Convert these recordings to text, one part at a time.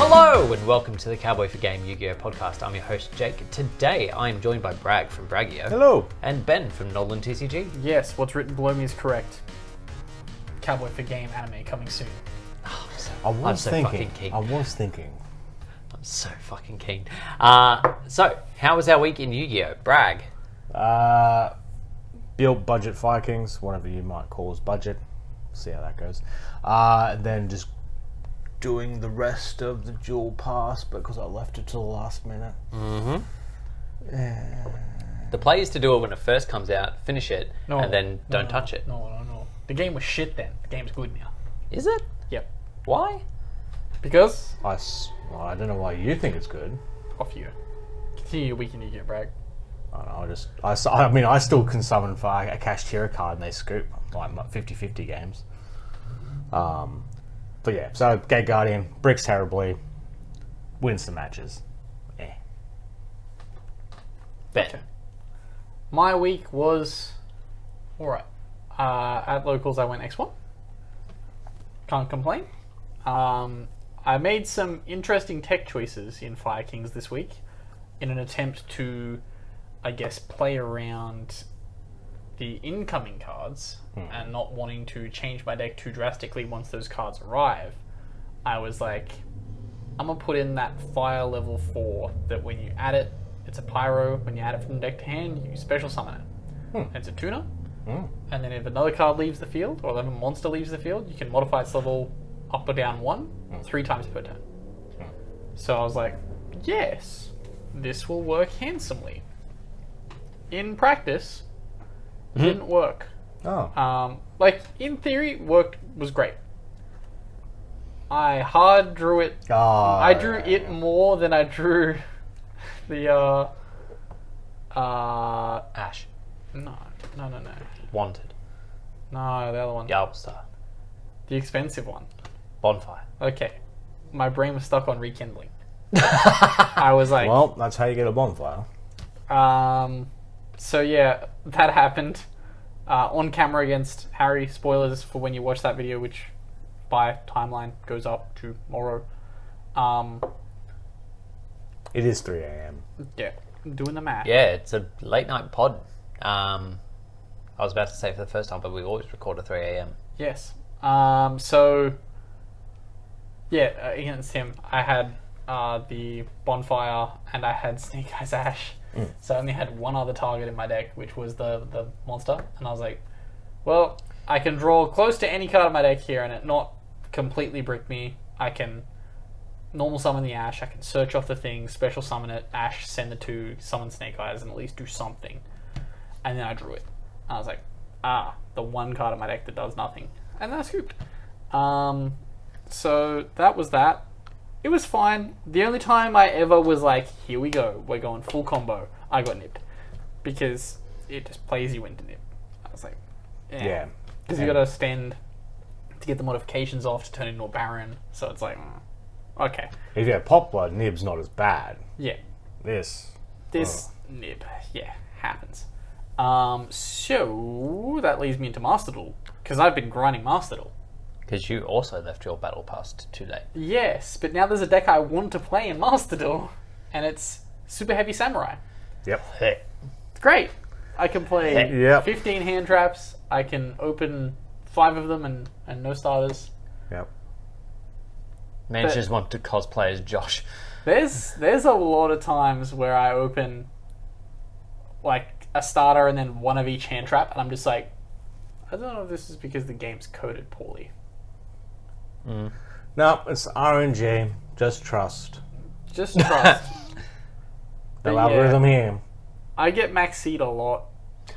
Hello and welcome to the Cowboy4Game Yu-Gi-Oh podcast. I'm your host Jake. Today I am joined by Bragg from Braggio. Hello. And Ben from NolanTCG. Yes, what's written below me is correct. Cowboy4Game anime coming soon. Oh, I'm so fucking keen. I'm so fucking keen. So, how was our week in Yu-Gi-Oh? Bragg. Built budget Vikings, whatever you might call as budget. See how that goes. Then just doing the rest of the dual pass because I left it till the last minute. Mm-hmm. The play is to do it when it first comes out, finish it, and then don't touch it. No. The game was shit then. The game's good now. Is it? Yep. Why? Because? I don't know why you think it's good. Off you. Continue your week in Yu-Gi-Oh, Bragg. I don't know, I still can summon for a Kashtira card and they scoop like 50-50 games. But yeah, so Gate Guardian, bricks terribly, wins the matches. Bet. Okay. My week was alright. At locals I went X1. Can't complain. I made some interesting tech choices in Fire Kings this week in an attempt to, I guess, play around the incoming cards and not wanting to change my deck too drastically once those cards arrive. I was like, I'm going to put in that fire level 4 that when you add it, it's a pyro. When you add it from deck to hand, you special summon it. It's a tuner. And then if another card leaves the field, or if a monster leaves the field, you can modify its level up or down 1, 3 times per turn. So I was like, yes, this will work handsomely. In practice, didn't work. Like, in theory, was great. I hard drew it. I drew it more than I drew the, Ash. No. Wanted. No, the other one. Yarbstar. The expensive one. Bonfire. Okay. My brain was stuck on rekindling. I was like... Well, that's how you get a bonfire. So yeah, that happened. On camera against Harry. Spoilers for when you watch that video, which by timeline goes up tomorrow. It is 3 a.m. Yeah, doing the math. Yeah, it's a late night pod. I was about to say for the first time, but we always record at 3 a.m. Yes. So yeah, against him, I had the bonfire and I had Snake Eyes Ash. So I only had one other target in my deck, which was the monster. And I was like, well, I can draw close to any card in my deck here and it not completely brick me. I can normal summon the Ash, I can search off the thing, special summon it, Ash, send the 2, summon Snake Eyes, and at least do something. And then I drew it. I was like, the one card in my deck that does nothing. And then I scooped. So that was that. It was fine. The only time I ever was like, here we go, we're going full combo, I got nipped. Because it just plays you into nip. I was like, Yeah. Because you gotta stand to get the modifications off to turn into a Baron. So it's like, okay. If you have Pop Blood, Nib's not as bad. Yeah. This nib, yeah, happens. So that leads me into Master Duel. Because I've been grinding Master Duel. Because you also left your battle pass too late. Yes, but now there's a deck I want to play in Master Duel, and it's Super Heavy Samurai. Yep. Hey. It's great. I can play Yep. 15 hand traps. I can open 5 of them and no starters. Yep. Man just want to cosplay as Josh. There's a lot of times where I open like a starter and then one of each hand trap, and I'm just like, I don't know if this is because the game's coded poorly. No, it's RNG. Just trust. Just trust. No But algorithm here. I get max seed a lot,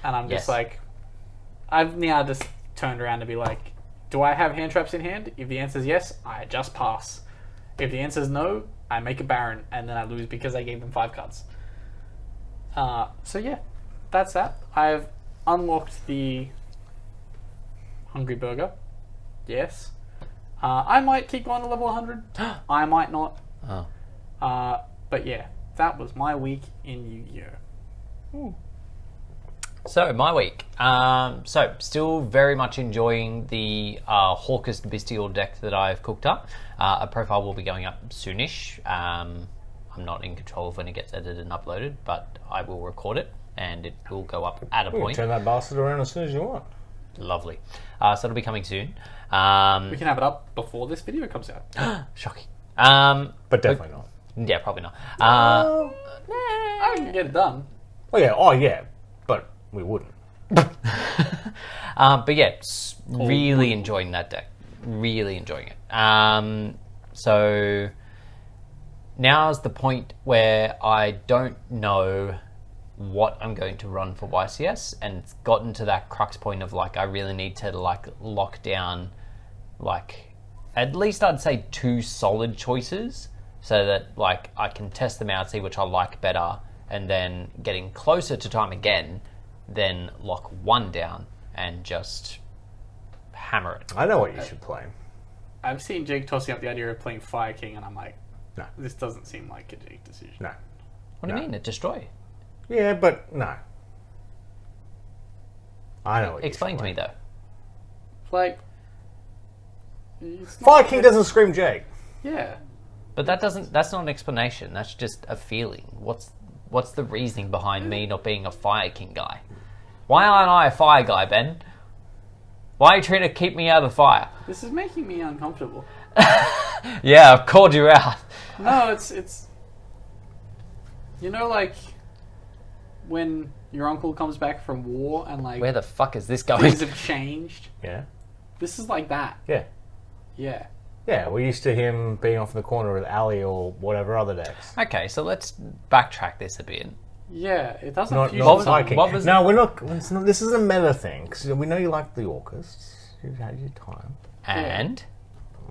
and I'm just Yes. like, I've now just turned around to be like, do I have hand traps in hand? If the answer is yes, I just pass. If the answer is no, I make a Baron, and then I lose because I gave them 5 cards. So yeah, that's that. I've unlocked the Hungry Burger. Yes. I might keep going to level 100. I might not. Oh. But yeah, that was my week in Yu-Gi-Oh. So, my week. So, still very much enjoying the Hawkest Bestial deck that I've cooked up. A profile will be going up soonish. I'm not in control of when it gets edited and uploaded, but I will record it and it will go up at a point. Turn that bastard around as soon as you want. Lovely. So, it'll be coming soon. We can have it up before this video comes out. Shocking. But definitely not. Yeah, probably not. I can get it done. Oh yeah, but we wouldn't. But yeah, really enjoying that deck. Really enjoying it. So now's the point where I don't know what I'm going to run for YCS, and it's gotten to that crux point of like I really need to like lock down like at least I'd say 2 solid choices so that like I can test them out, see which I like better, and then getting closer to time again, then lock one down and just hammer it. I know what you should play. I've seen Jake tossing up the idea of playing Fire King, and I'm like, No. this doesn't seem like a Jake decision. No. What do you mean? It destroy? Yeah, but no. I know what Explain to me though. Like, it's not- Fire King doesn't scream Jake. Yeah. But that's not an explanation. That's just a feeling. What's the reasoning behind me not being a Fire King guy? Why aren't I a fire guy, Ben? Why are you trying to keep me out of the fire? This is making me uncomfortable. Yeah, I've called you out. No, it's you know, like when your uncle comes back from war and like Where the fuck is this going? things have changed. Yeah. This is like that. Yeah. Yeah. Yeah, we're used to him being off in the corner with Ali or whatever other decks. Okay, so let's backtrack this a bit. Yeah, it doesn't Not fusion what Fire something. King. what was- No, we're not. It's not. This is a meta thing because we know you like the Orcists. You've had your time. And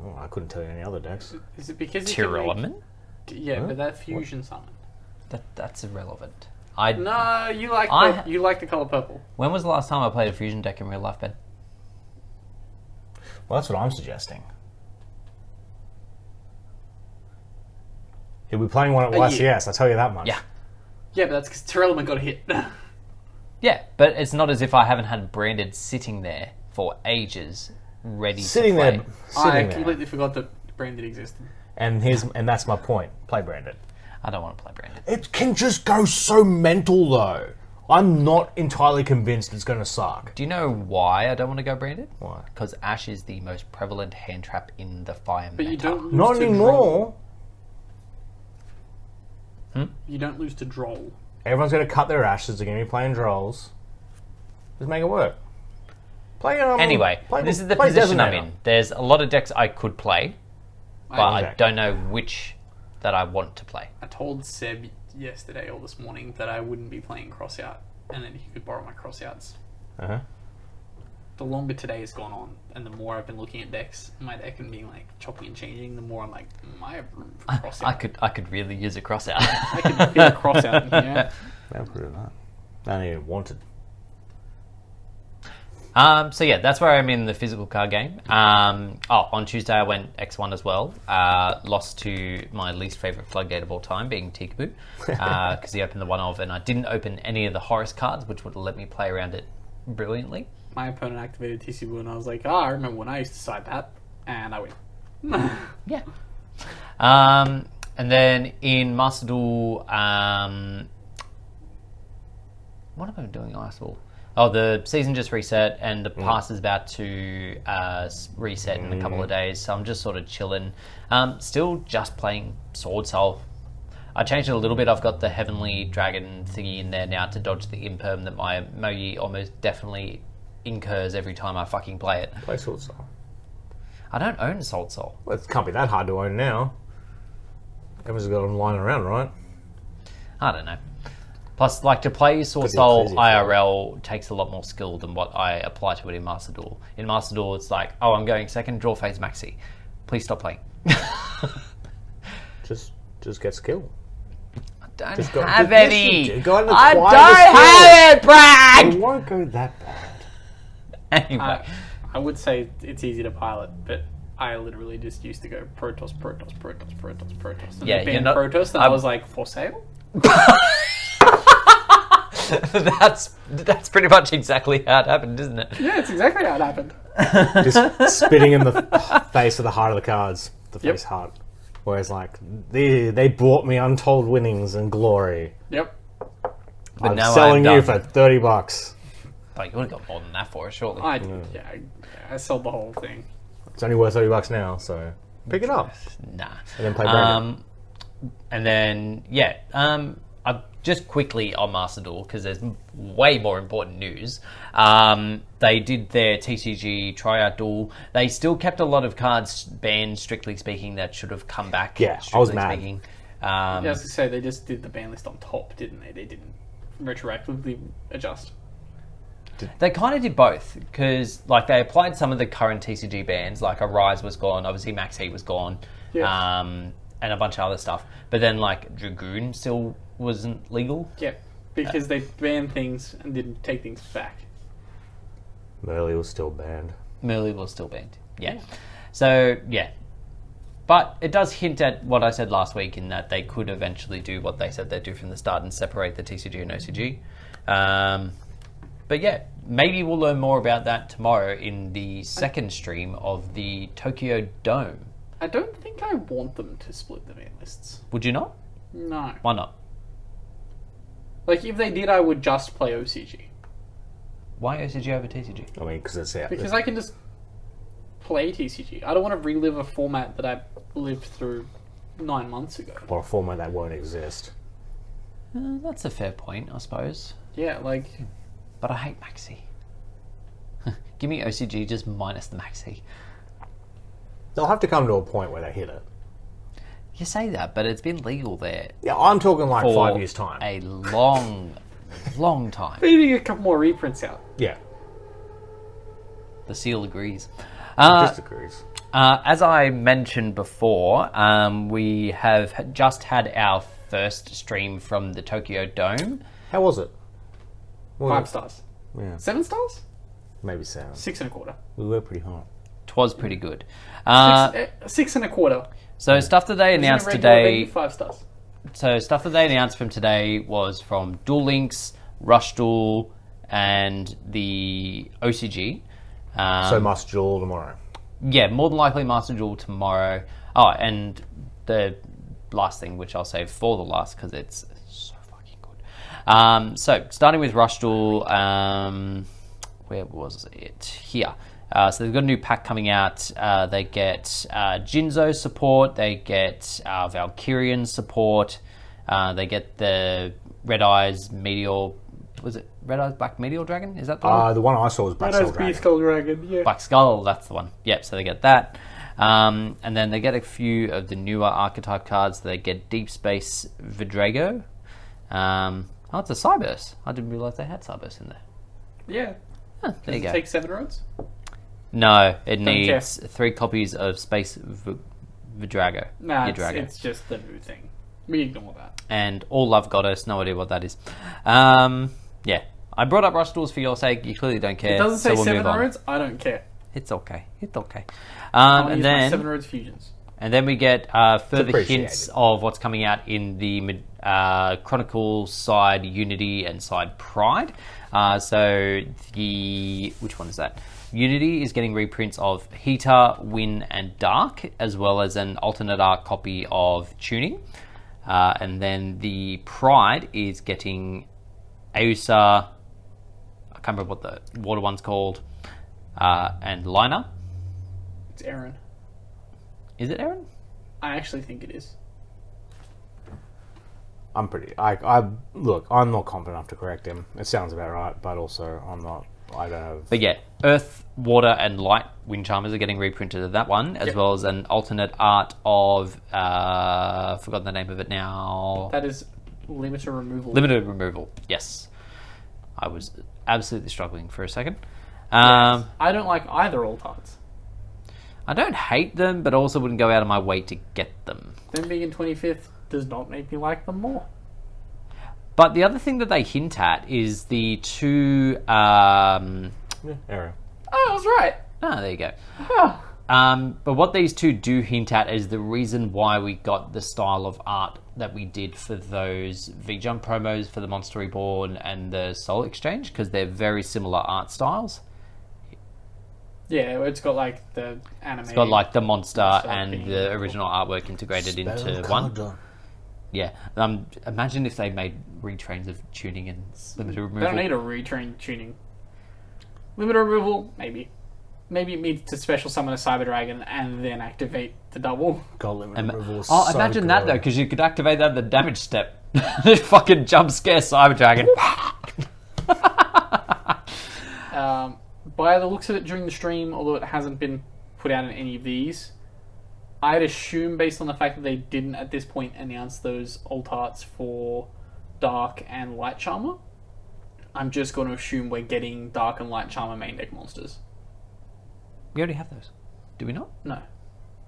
Oh, I couldn't tell you any other decks. Is it because you can make- Tyroleman? Yeah, but that fusion summon. That's irrelevant. No, you like you like the color purple. When was the last time I played a fusion deck in real life, Ben? Well, that's what I'm suggesting. He'll be playing one at YCS. I tell you that much. Yeah. Yeah, but that's because Tyroleman got hit. Yeah, but it's not as if I haven't had Branded sitting there for ages, ready Sitting to play. there, I sitting there. completely forgot that Branded existed. And that's my point. Play Branded. I don't want to play Branded. It can just go so mental though. I'm not entirely convinced it's going to suck. Do you know why I don't want to go Branded? Why? Because Ash is the most prevalent hand trap in the fire But meta. you don't lose Not to anymore. Droll. You don't lose to Droll. Everyone's going to cut their ashes. They're going to be playing Drolls. Just make it work. Play Anyway, play, this is the play position I'm Designator. in. There's a lot of decks I could play, but I Okay. don't know which that I want to play. I told Seb yesterday or this morning that I wouldn't be playing Crossout, and then he could borrow my Crossouts. Uh-huh. The longer today has gone on, and the more I've been looking at decks, my deck and being like chopping and changing, the more I'm like, I have room for Crossout. I could really use a cross out. I could fit a Crossout in here. Never put it in that. I don't even want it. So yeah, that's where I'm in the physical card game. On Tuesday I went X1 as well. Lost to my least favorite floodgate of all time, being Tikaboo, because he opened the one of, and I didn't open any of the Horus cards, which would have let me play around it brilliantly. My opponent activated TCB, and I was like, I remember when I used to side that, and I win. Yeah. And then in Master Duel, what have I been doing in Master Duel? Oh, the season just reset, and the pass is about to reset in a couple of days, so I'm just sort of chilling. Still just playing Sword Soul. I changed it a little bit. I've got the Heavenly Dragon thingy in there now to dodge the imperm that my Mogi almost definitely incurs every time I fucking play it. Play Sword Soul. I don't own Sword Soul. Well, it can't be that hard to own now. Everyone's got them lying around, right? I don't know. Plus, like, to play Sword Could be Soul crazy IRL takes a lot more skill than what I apply to it in Master Duel. In Master Duel, it's like, oh, I'm going second, draw phase maxi. Please stop playing. Just get skill. I don't Just go- have yes, any. you do. Go and I acquire don't the have it, It Brad! won't go that bad. Anyway. I would say it's easy to pilot, but I literally just used to go Protoss, Protoss, Protoss, Protoss, Protoss. And Yeah, then you're not- Protoss, and I was like, for sale? That's pretty much exactly how it happened, isn't it? Yeah, it's exactly how it happened. Just spitting in the face of the heart of the cards. The Yep. face heart. Whereas, like, they brought me untold winnings and glory. Yep. But I'm now selling I'm you done. for $30. Like, you would have got more than that for it, surely. I sold the whole thing. It's only worth $30 now, so pick it up. Nah. And then play Brandon. And then, just quickly on Master Duel, because there's way more important news. They did their TCG tryout duel. They still kept a lot of cards banned, strictly speaking, that should have come back. Yeah, I was strictly mad. speaking. Yeah, I was to say, they just did the ban list on top, didn't they? They didn't retroactively adjust. They kind of did both, because like they applied some of the current TCG bans, like Arise was gone, obviously Max Heat was gone, Yeah. and a bunch of other stuff. But then like Dragoon still wasn't legal. Yeah, because they banned things and didn't take things back. Merley was still banned. Merley was still banned. Yeah. So yeah. But it does hint at what I said last week in that they could eventually do what they said they'd do from the start and separate the TCG and OCG. But yeah, maybe we'll learn more about that tomorrow in the second stream of the Tokyo Dome. I don't think I want them to split the ban lists. Would you not? No. Why not? Like, if they did, I would just play OCG. Why OCG over TCG? I mean, because it's out. Because I can just play TCG. I don't want to relive a format that I lived through 9 months ago. Or a format that won't exist. That's a fair point, I suppose. Yeah, like... But I hate Maxi. Give me OCG just minus the Maxi. They'll have to come to a point where they hit it. You say that, but it's been legal there Yeah, I'm talking like for 5 years' time. a long, long time. We need to get a couple more reprints out. Yeah, The seal agrees. disagrees. As I mentioned before, we have just had our first stream from the Tokyo Dome. How was it? Well, 5 stars. Yeah, 7 stars? maybe 7. 6 and a quarter. We were pretty hot. Twas pretty good. 6 and a quarter. So stuff that they announced Isn't a regular today. venue 5 stars. So stuff that they announced from today was from Duel Links, Rush Duel, and the OCG. So must duel tomorrow. Yeah, more than likely Master Duel tomorrow. Oh, and the last thing, which I'll save for the last because it's so fucking good. So starting with Rush Duel, where was it? Here. So they've got a new pack coming out. They get Jinzo support. They get Valkyrian support. They get the Red Eyes Meteor. Was it Red Eyes Black Meteor Dragon? Is that the one? The one I saw was Black That has Skull Dragon. Beast Skull Dragon, yeah. Black Skull, that's the one. Yep, so they get that. And then they get a few of the newer archetype cards. They get Deep Space Vidrago. Oh, it's a Cyberse. I didn't realise they had Cyberse in there. Yeah. Huh, there you Does it go. take 7 roads? No, it care. needs 3 copies of Space Vidrago. Nah, Vidrago. it's just the new thing. We ignore that. And All Love Goddess, no idea what that is. Yeah, I brought up Rush Duels for your sake. You clearly don't care. It doesn't say so we'll 7 move on. roads, I don't care. It's okay. It's okay. I'll And use my then 7 roads fusions. And then we get further appreciated. hints of what's coming out in the Chronicles side Unity and side Pride. So which one is that? Unity is getting reprints of Heater, Win, and Dark, as well as an alternate art copy of Tuning. And then the Pride is getting Ausa, I can't remember what the water one's called, and Liner. It's Aaron. Is it Aaron? I actually think it is. I'm pretty. I look. I'm not confident enough to correct him. It sounds about right, but also I'm not. I don't have. But yeah, Earth, Water, and Light Wind Charmers are getting reprinted of that one, as Yep. well as an alternate art of forgot the name of it now. That is limiter removal. Limited removal. Yes, I was absolutely struggling for a second. I don't like either alt arts. I don't hate them, but also wouldn't go out of my way to get them. Them being in 25th does not make me like them more. But the other thing that they hint at is the two. Aaron. Oh, I was right. There you go. Oh. But what these two do hint at is the reason why we got the style of art that we did for those V-Jump promos for the Monster Reborn and the Soul Exchange, because they're very similar art styles. Yeah, it's got like the anime. It's got like the monster and being the original artwork integrated into one. Yeah. Imagine if they made retrains of tuning and limited removal. They don't need a retrain tuning. Limited removal, maybe. Maybe it needs to special summon a Cyber Dragon and then activate the double. Imagine that though, because you could activate that at the damage step. Just fucking jump scare Cyber Dragon. By the looks of it during the stream, although it hasn't been put out in any of these, I'd assume, based on the fact that they didn't at this point announce those alt arts for Dark and Light Charmer, I'm just going to assume we're getting Dark and Light Charmer main deck monsters. We already have those. Do we not? No.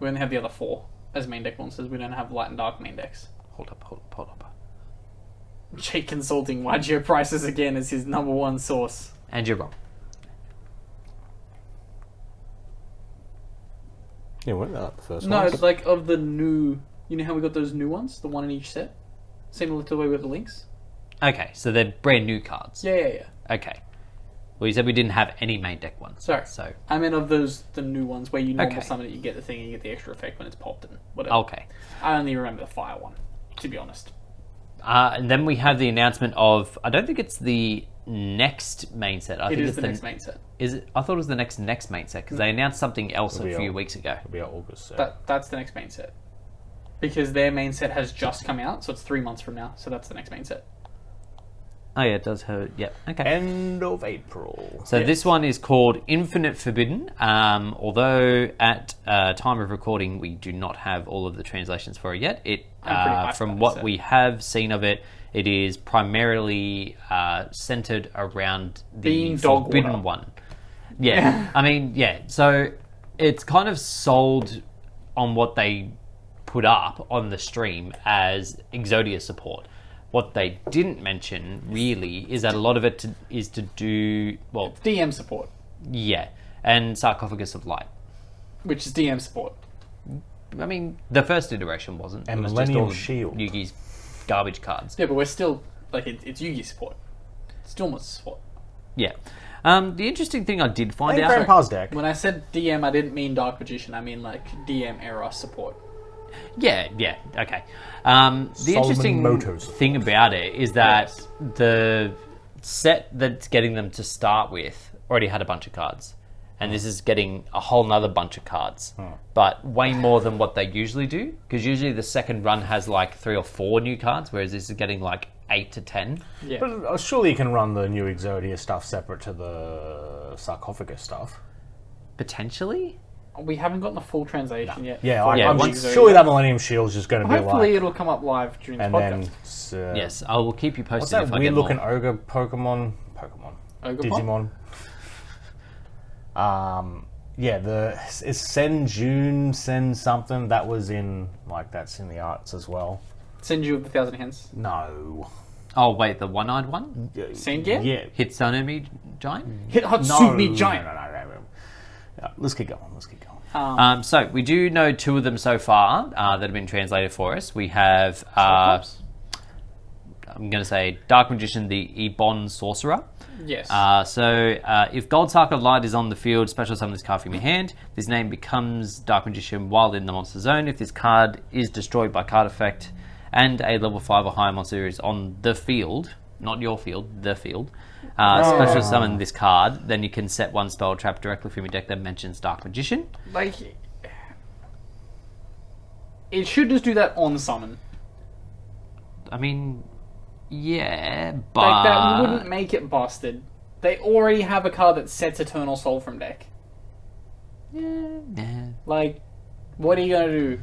We only have the other 4 as main deck monsters. We don't have Light and Dark main decks. Hold up. Jake consulting YGO prices again as his number one source. And you're wrong. Yeah, wasn't that the first one? No, it's like of the new... You know how we got those new ones? The one in each set? Similar to the way we got the links? Okay, so they're brand new cards. Yeah. Okay. Well, you said we didn't have any main deck ones. Sorry. So I meant of those, the new ones where you normal Okay. summon it, you get the thing and you get the extra effect when it's popped and whatever. Okay. I only remember the fire one, to be honest. And then we have the announcement of... I don't think it's the next main set. I think It is it's the next main set. Is it? I thought it was the next main set, because they announced something else It'll a be few out. weeks ago. It'll be our August set. That's the next main set. Because their main set has just come out, so it's 3 months from now, so that's the next main set. Oh yeah, it does hurt. Yeah. Okay. End of April. So this one is called Infinite Forbidden. Although at time of recording we do not have all of the translations for it yet. It I'm pretty hyped from about what this we have seen of it, it is primarily centered around the Being dog Forbidden water. one. Yeah. I mean, yeah. So it's kind of sold on what they put up on the stream as Exodia support. What they didn't mention, really, is that a lot of it is to do... Well, DM support, yeah. And Sarcophagus of Light. which is DM support. I mean, the first iteration wasn't. And it was Millennium just all Shield. Yugi's garbage cards. Yeah, but we're still... Like, it's Yugi support. Still monster support. Yeah. The interesting thing I did find Hey, out... Grandpa's deck. When I said DM, I didn't mean Dark Magician. I mean, like, DM era support. Yeah, okay. The interesting Motors. thing about it is that Yes. the set that's getting them to start with already had a bunch of cards. And this is getting a whole nother bunch of cards. But way more than what they usually do. Because usually the second run has like 3 or 4 new cards, whereas this is getting like 8 to 10. Yeah. But surely you can run the new Exodia stuff separate to the Sarcophagus stuff. Potentially? We haven't gotten the full translation yet. Yeah, for I'm once- surely that Millennium Shield's just going to be Hopefully like... it'll come up live during the And podcast. then... Yes, I will keep you posted What's that if I get weird looking more. ogre Pokemon? Ogre Digimon? Yeah, it's Sen June, Sen something. That was in, like, that's in the arts as well. Send you with 1,000 Hands. No. Oh, wait, the one-eyed one? Sengia? Yeah. Hitsunami Giant? Hit Hatsumi Giant. No. Yeah, let's keep going. So, we do know 2 of them so far that have been translated for us. We have, Cyclops? I'm going to say, Dark Magician, the Ebon Sorcerer. Yes. If Gold Sark of Light is on the field, special summon this card from your hand. This name becomes Dark Magician while in the monster zone. If this card is destroyed by card effect and a level 5 or higher monster is on the field, not your field, the field, special summon this card, then you can set 1 spell trap directly from your deck that mentions Dark Magician. Like, it should just do that on summon. I mean, yeah, but... Like, that wouldn't make it busted. They already have a card that sets Eternal Soul from deck. Yeah. Like, what are you gonna do?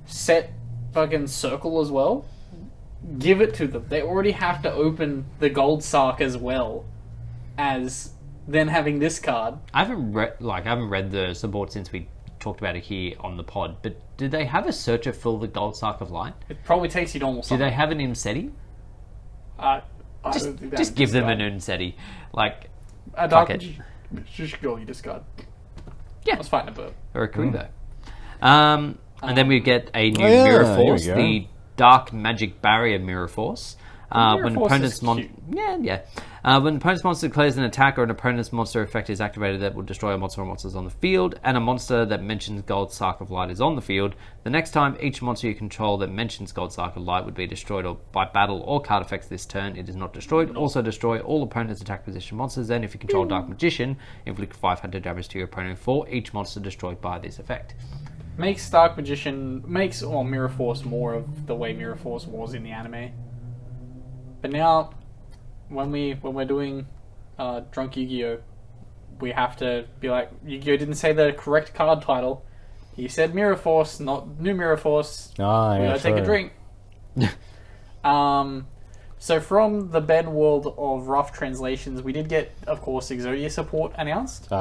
Set fucking Circle as well? Give it to them. They already have to open the Gold Sark as well as then having this card. I haven't read the support since we talked about it here on the pod, but do they have a searcher for the Gold Sark of Light? It probably takes you normal Do summon. they have an Imseti? I don't think Just that give them discard. an Imseti. Like, A fuck Dark it. Just go, you discard. Yeah. I was fighting a bird. or a Kubo. And then we get a new Oh, yeah, Mirror here Force, we go. the Dark Magic Barrier Mirror Force. Mirror When Force opponent's is cute. when an opponent's monster declares an attack or an opponent's monster effect is activated that will destroy a monster or monsters on the field, and a monster that mentions Gold Sark of Light is on the field, the next time each monster you control that mentions Gold Sark of Light would be destroyed or by battle or card effects this turn, it is not destroyed. Also destroy all opponent's attack position monsters, and if you control Dark Magician, inflict 500 damage to your opponent for each monster destroyed by this effect. Makes Dark Magician Mirror Force more of the way Mirror Force was in the anime. But now, when we're doing Drunk Yu-Gi-Oh, we have to be like, Yu-Gi-Oh didn't say the correct card title. He said Mirror Force, not New Mirror Force. Oh, We yeah, gotta take a drink. So from the Ben world of rough translations, we did get, of course, Exodia support announced,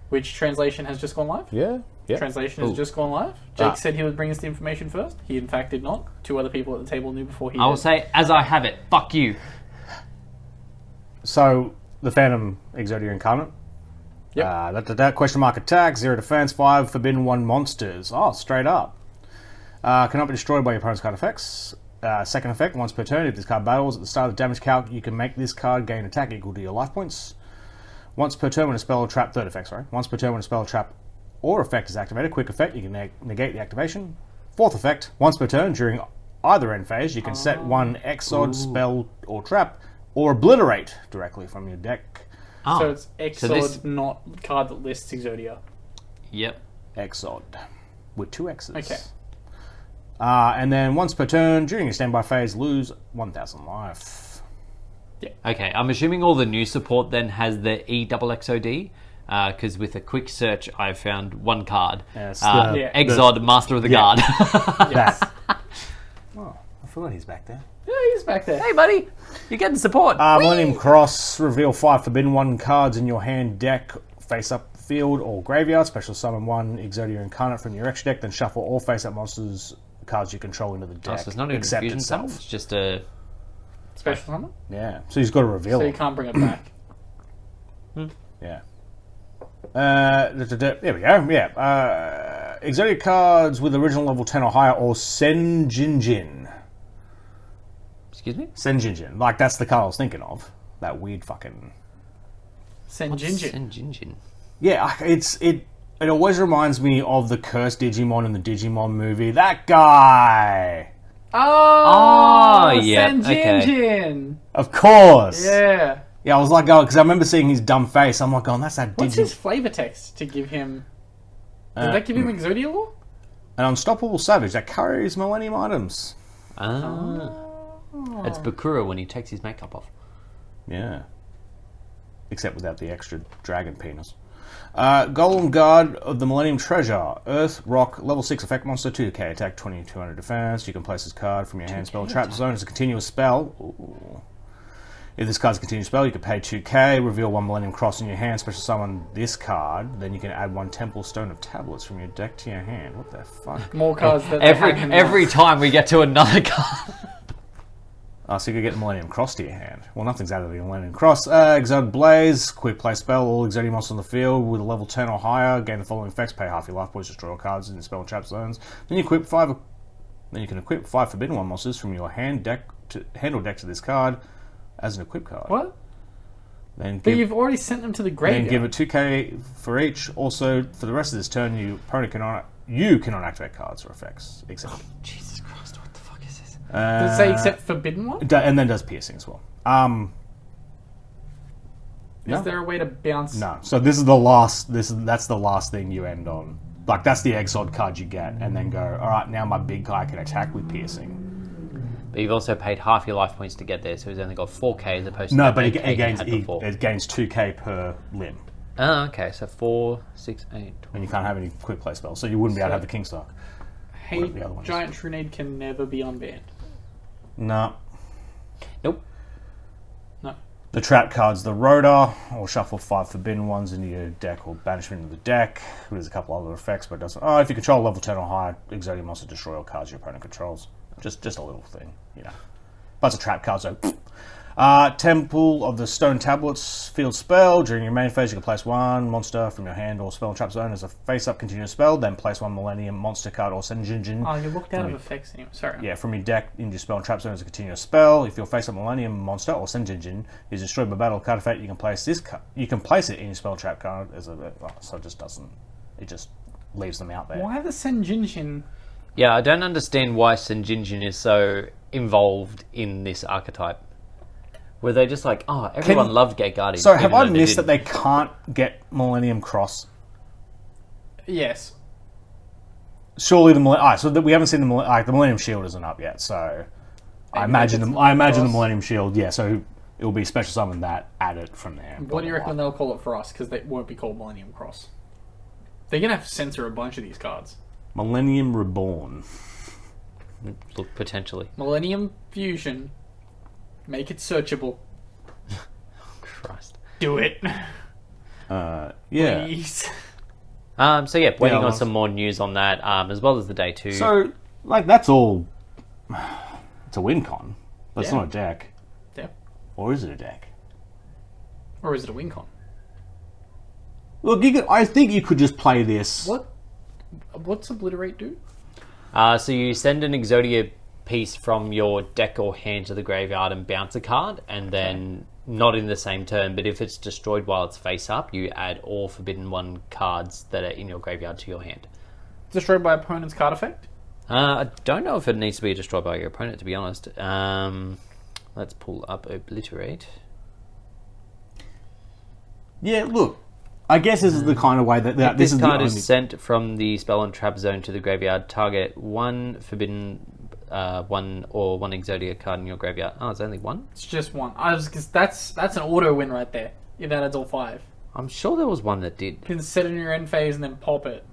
which translation has just gone live. Yeah. Translation has just gone live. Jake said he would bring us the information first. He, in fact, did not. 2 other people at the table knew before he I will did. say, as I have it, fuck you. So, the Phantom Exodia Incarnate. Yep. Question mark attack, 0 defense, 5 forbidden 1 monsters. Oh, straight up. Cannot be destroyed by your opponent's card effects. Second effect, once per turn, if this card battles at the start of the damage calc, you can make this card gain attack equal to your life points. Once per turn when a spell or trap, third effect, sorry. Once per turn when a spell or trap or effect is activated, quick effect, you can negate the activation. Fourth effect, once per turn during either end phase, you can set 1 Exod, spell, or trap, or obliterate directly from your deck. So it's Exod, not card that lists Exodia. Yep. Exod, with 2 X's. Okay. And then once per turn during your standby phase, lose 1,000 life. Okay, I'm assuming all the new support then has the EXXOD, because with a quick search, I found 1 card. Exod, Master of the Guard. Yes. Oh, I forgot he's back there. Yeah, he's back there. Hey, buddy, you're getting support. Millennium Cross, reveal 5 forbidden 1 cards in your hand, deck, face up field or graveyard. Special summon 1 Exodia Incarnate from your extra deck, then shuffle all face up monsters cards you control into the deck. So it's not even a except fusion itself. summon, it's just a... Special summon? Yeah, so he's got to reveal So you it. can't bring it back. Yeah. There we go. Yeah. Exodia cards with original level 10 or higher, or Senjinjin. Excuse me? Senjinjin. Like, that's the card I was thinking of. That weird fucking... Senjinjin. Senjinjin. Yeah, it always reminds me of the cursed Digimon in the Digimon movie. That guy! Oh, yeah, Senjinjin. Of course! Yeah. Yeah, I was like, oh, because I remember seeing his dumb face. I'm like, oh, that's that What's Digimon. his flavor text to give him? Did that give him Exodia lore? An unstoppable savage that carries millennium items. It's Bakura when he takes his makeup off. Yeah. Except without the extra dragon penis. Golem Guard of the Millennium Treasure. Earth, Rock, level 6 effect monster, 2k attack, 2200 defense. You can place this card from your hand spell trap zone as a continuous spell. Ooh. If this card's a continuous spell, you can pay 2k, reveal 1 Millennium Cross in your hand, special summon this card, then you can add 1 Temple Stone of Tablets from your deck to your hand. What the fuck? More cards that they have in Every time we get to another card. Oh, so you can get Millennium Cross to your hand. Well, nothing's out of the Millennium Cross. Exod Blaze, quick play spell. All Exodia monsters on the field with a level 10 or higher gain the following effects: pay half your life points, destroy all cards in the spell and trap zones. Then you equip 5. Then you can equip 5 Forbidden One monsters from your hand or deck to this card as an equip card. What? Then But you've already sent them to the graveyard. Then give it 2k for each. Also, for the rest of this turn, you cannot activate cards or effects. Except Jesus Christ, what the fuck is this? Does it say except Forbidden One? and then does piercing as well. Is there a way to bounce? No. So this is the last. That's the last thing you end on. Like, that's the Exod card you get, and then go, all right, now my big guy can attack with piercing. But you've also paid half your life points to get there, so he's only got 4k as opposed to No, the but 8K it gains 2k per limb, Oh, okay, so 4, 6, 8, 12. and you can't have any quick play spells, so you wouldn't be able to have the Kingstar. Hey, the other one is. Giant Trunade can never be unbanned. No. Nope. No. The trap card's the Rotor, or shuffle 5 forbidden ones into your deck, or banishment into the deck. There's a couple other effects, but it doesn't. Oh, if you control level 10 or higher, Exodia monster destroy all cards your opponent controls. Just a little thing, you know. but it's a trap card, so... Temple of the Stone Tablets, field spell. During your main phase, you can place one monster from your hand or spell and trap zone as a face-up continuous spell, then place one Millennium monster card or Senjinjin. Oh, you looked out of effects anyway. Sorry. Yeah, from your deck into your spell and trap zone as a continuous spell. If your face-up Millennium monster or Senjinjin is destroyed by battle card effect, you can place this card. You can place it in your spell and trap card as a. So it just doesn't. It just leaves them out there. Why the Senjinjin? Yeah, I don't understand why Senjinjin is so involved in this archetype. Were they just like, oh, everyone loved Gate Guardian? So have I missed that they can't get Millennium Cross? Yes. Surely the so that we haven't seen the Millennium Shield isn't up yet. So I imagine the Millennium Shield. Yeah, so it will be special summon that added from there. What do you reckon they'll call it for us? Because they won't be called Millennium Cross. They're gonna have to censor a bunch of these cards. Millennium Reborn. Look, potentially. Millennium Fusion. Make it searchable. Christ. Do it. Yeah. Please. So yeah, waiting on some more news on that, as well as the day 2. So, like, that's all. It's a win con, but it's not a deck. Yeah. Or is it a deck? Or is it a win con? Look, I think you could just play this. What's Obliterate do? So you send an Exodia piece from your deck or hand to the graveyard and bounce a card, and then not in the same turn, but if it's destroyed while it's face up, you add all Forbidden One cards that are in your graveyard to your hand. Destroyed by opponent's card effect? I don't know if it needs to be destroyed by your opponent, to be honest. Let's pull up Obliterate. Yeah, look. I guess this is the kind of way that If this this is card the is only... sent from the spell and trap zone to the graveyard, target one Forbidden one Exodia card in your graveyard. Oh, it's only one? It's just one. Because that's an auto win right there. If that adds all 5. I'm sure there was one that did. You can set it in your end phase and then pop it.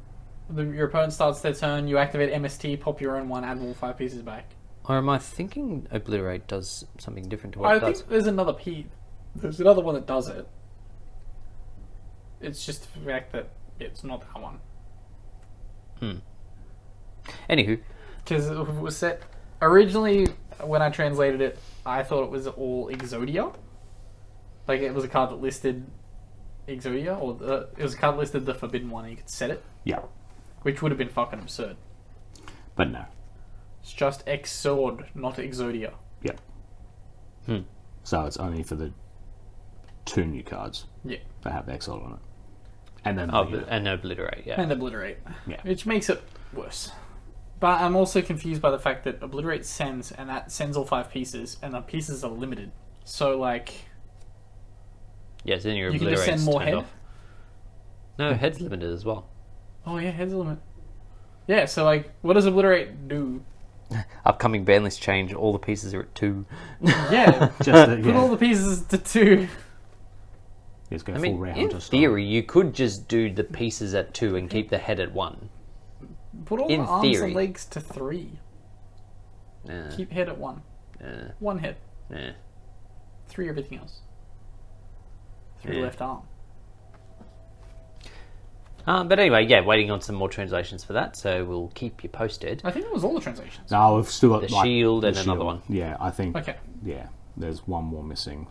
Your opponent starts their turn, you activate MST, pop your own one, add all 5 pieces back. Or am I thinking Obliterate does something different to what I it does? think there's another piece. There's another one that does it. It's just the fact that it's not that one. Anywho. Because it was set... Originally, when I translated it, I thought it was all Exodia. Like, it was a card that listed Exodia, or it was a card that listed the Forbidden One, and you could set it. Yeah. Which would have been fucking absurd. But no. It's just Exord, not Exodia. Yep. So it's only for the 2 new cards Yeah. that have Exile on it. And then And Obliterate, yeah. And Obliterate. Yeah. Which makes it worse. But I'm also confused by the fact that Obliterate sends, and that sends all 5 pieces, and the pieces are limited. So, like... Yes, then your you can Obliterate's just send more turned head? off. No, head's limited as well. Oh yeah, head's a limit. Yeah, so like, what does Obliterate do? Upcoming ban list change, all the pieces are at 2. Yeah, put all the pieces to 2. Let's go I full mean, round. in theory, you could just do the pieces at 2 and keep the head at 1. Put all In the arms theory. and legs to 3. Keep head at 1. 1 head. 3 everything else. 3 left arm. But anyway, yeah, waiting on some more translations for that, so we'll keep you posted. I think it was all the translations. No, we've still got The shield and another one. Yeah, I think. Okay. Yeah, there's one more missing.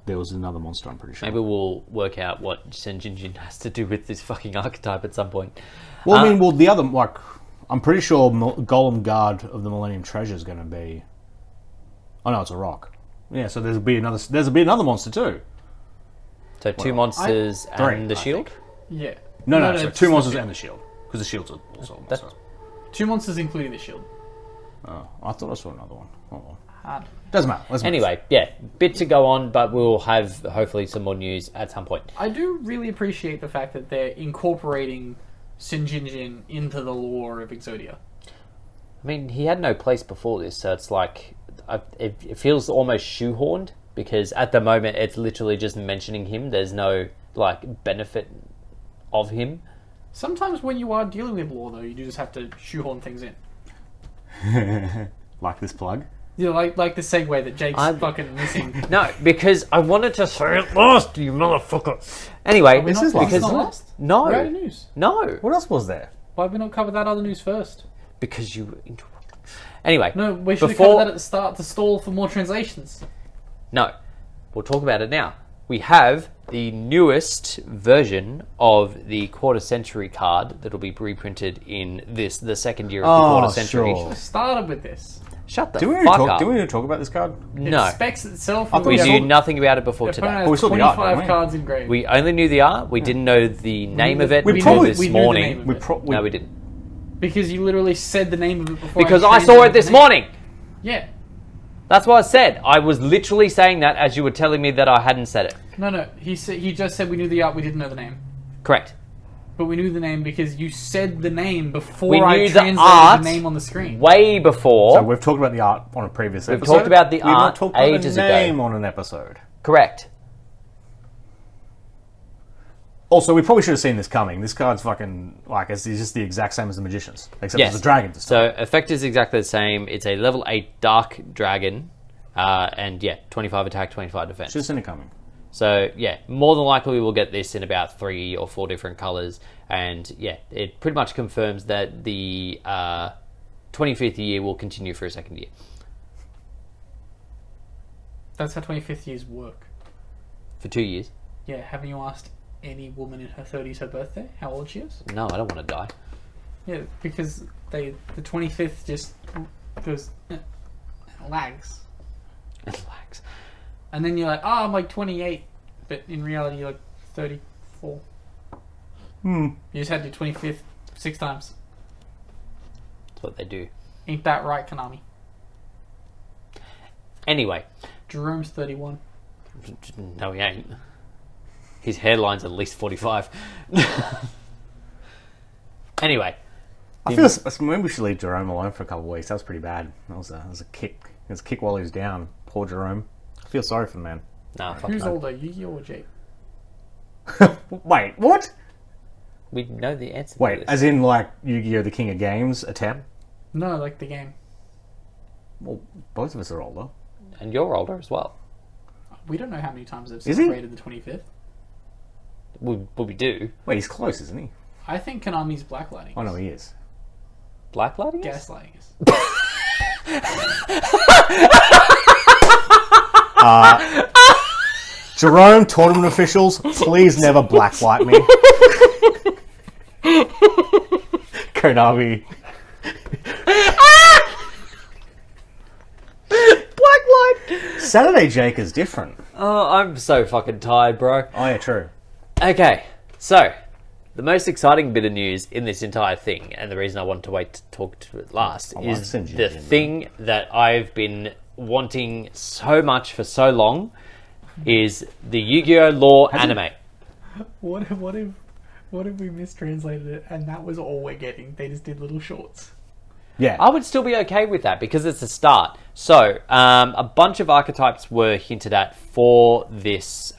There was another monster, I'm pretty sure. Maybe we'll work out what Senjinjin has to do with this fucking archetype at some point. Well, I mean, the other, like, I'm pretty sure Golem Guard of the Millennium Treasure is going to be... Oh no, it's a rock. Yeah, so there'll be another monster too. So 2 monsters and the shield? Yeah. No, so 2 monsters and the shield. Because the shield's also a monster. 2 monsters including the shield. Oh, I thought I saw another one. Hold on. Hard. Doesn't matter. Let's move. Anyway, yeah, bit to go on, but we'll have hopefully some more news at some point. I do really appreciate the fact that they're incorporating Senjinjin into the lore of Exodia. I mean, he had no place before this, so it's like... It feels almost shoehorned, because at the moment it's literally just mentioning him. There's no, like, benefit of him. Sometimes when you are dealing with lore, though, you do just have to shoehorn things in. Like this plug? Yeah, like the segue that Jake's fucking missing. No, because I wanted to say it last, you motherfucker. Anyway, This is last. because not last. No. We're out of news. No. What else was there? Why have we not covered that other news first? Because you interrupted Anyway, No, we should have covered that at the start to stall for more translations. No, we'll talk about it now. We have the newest version of the quarter century card that'll be reprinted in the second year of the quarter century. Sure. I started with this. Shut the Do we need fuck up. to talk about this card? No, It specs itself. I thought we we knew saw- nothing about it before The opponent today. Well, we has saw the art, 25 didn't we? cards engraved. We only knew the art. We didn't know the name of it we until probably- this we knew the morning. name of it. No, we didn't. Because you literally said the name of it before. Because I changed saw the it this name. morning. Yeah. That's what I said. I was literally saying that as you were telling me that I hadn't said it. No. He just said we knew the art. We didn't know the name. Correct. But we knew the name because you said the name before We I knew the translated art the name on the screen. way before. So we've talked about the art on a previous episode. talked about the We've not art talked about ages the ago. name on an episode. Correct. Also, we probably should have seen this coming. This card's fucking like it's just the exact same as the Magicians, except Yes. it's a dragon to start. So effect is exactly the same. It's a level 8 dark dragon. And yeah, 25 attack, 25 defense. Should have seen it coming. So yeah, more than likely we will get this in about 3 or 4 different colors. And yeah, it pretty much confirms that the 25th year will continue for a second year. That's how 25th years work. For 2 years. Yeah, haven't you asked any woman in her 30s her birthday how old she is? No, I don't want to die. Yeah, because the 25th just goes lags. Relax. And then you're like, oh, I'm like 28. But in reality, you're like 34. You just had your 25th 6 times. That's what they do. Ain't that right, Konami? Anyway. Jerome's 31. No, he ain't. His hairline's at least 45. Anyway. I feel maybe we should leave Jerome alone for a couple of weeks. That was pretty bad. That was a kick. It was a kick while he was down. Poor Jerome. I feel sorry for the man. Nah, fuck Who's no. older, Yu-Gi-Oh or Jake? Wait, what? We know the answer to Wait, this. as in like Yu-Gi-Oh! The King of Games, a 10? No, like the game. Well, both of us are older. And you're older as well. We don't know how many times they've Is he? celebrated the 25th. We do. Wait, he's close, isn't he? I think Konami's blacklighting. Oh no, he is. Blacklighting us? Gaslighting us. Jerome, tournament officials, please never blacklight me. Konami. Blacklight! Saturday Jake is different. Oh, I'm so fucking tired, bro. Oh yeah, true. Okay, so the most exciting bit of news in this entire thing, and the reason I want to wait to talk to it last, I'll is send you the the thing that I've been wanting so much for so long, is the Yu-Gi-Oh! Lore anime. What if we mistranslated it and that was all we're getting? They just did little shorts. Yeah. I would still be okay with that because it's a start. So, a bunch of archetypes were hinted at for this.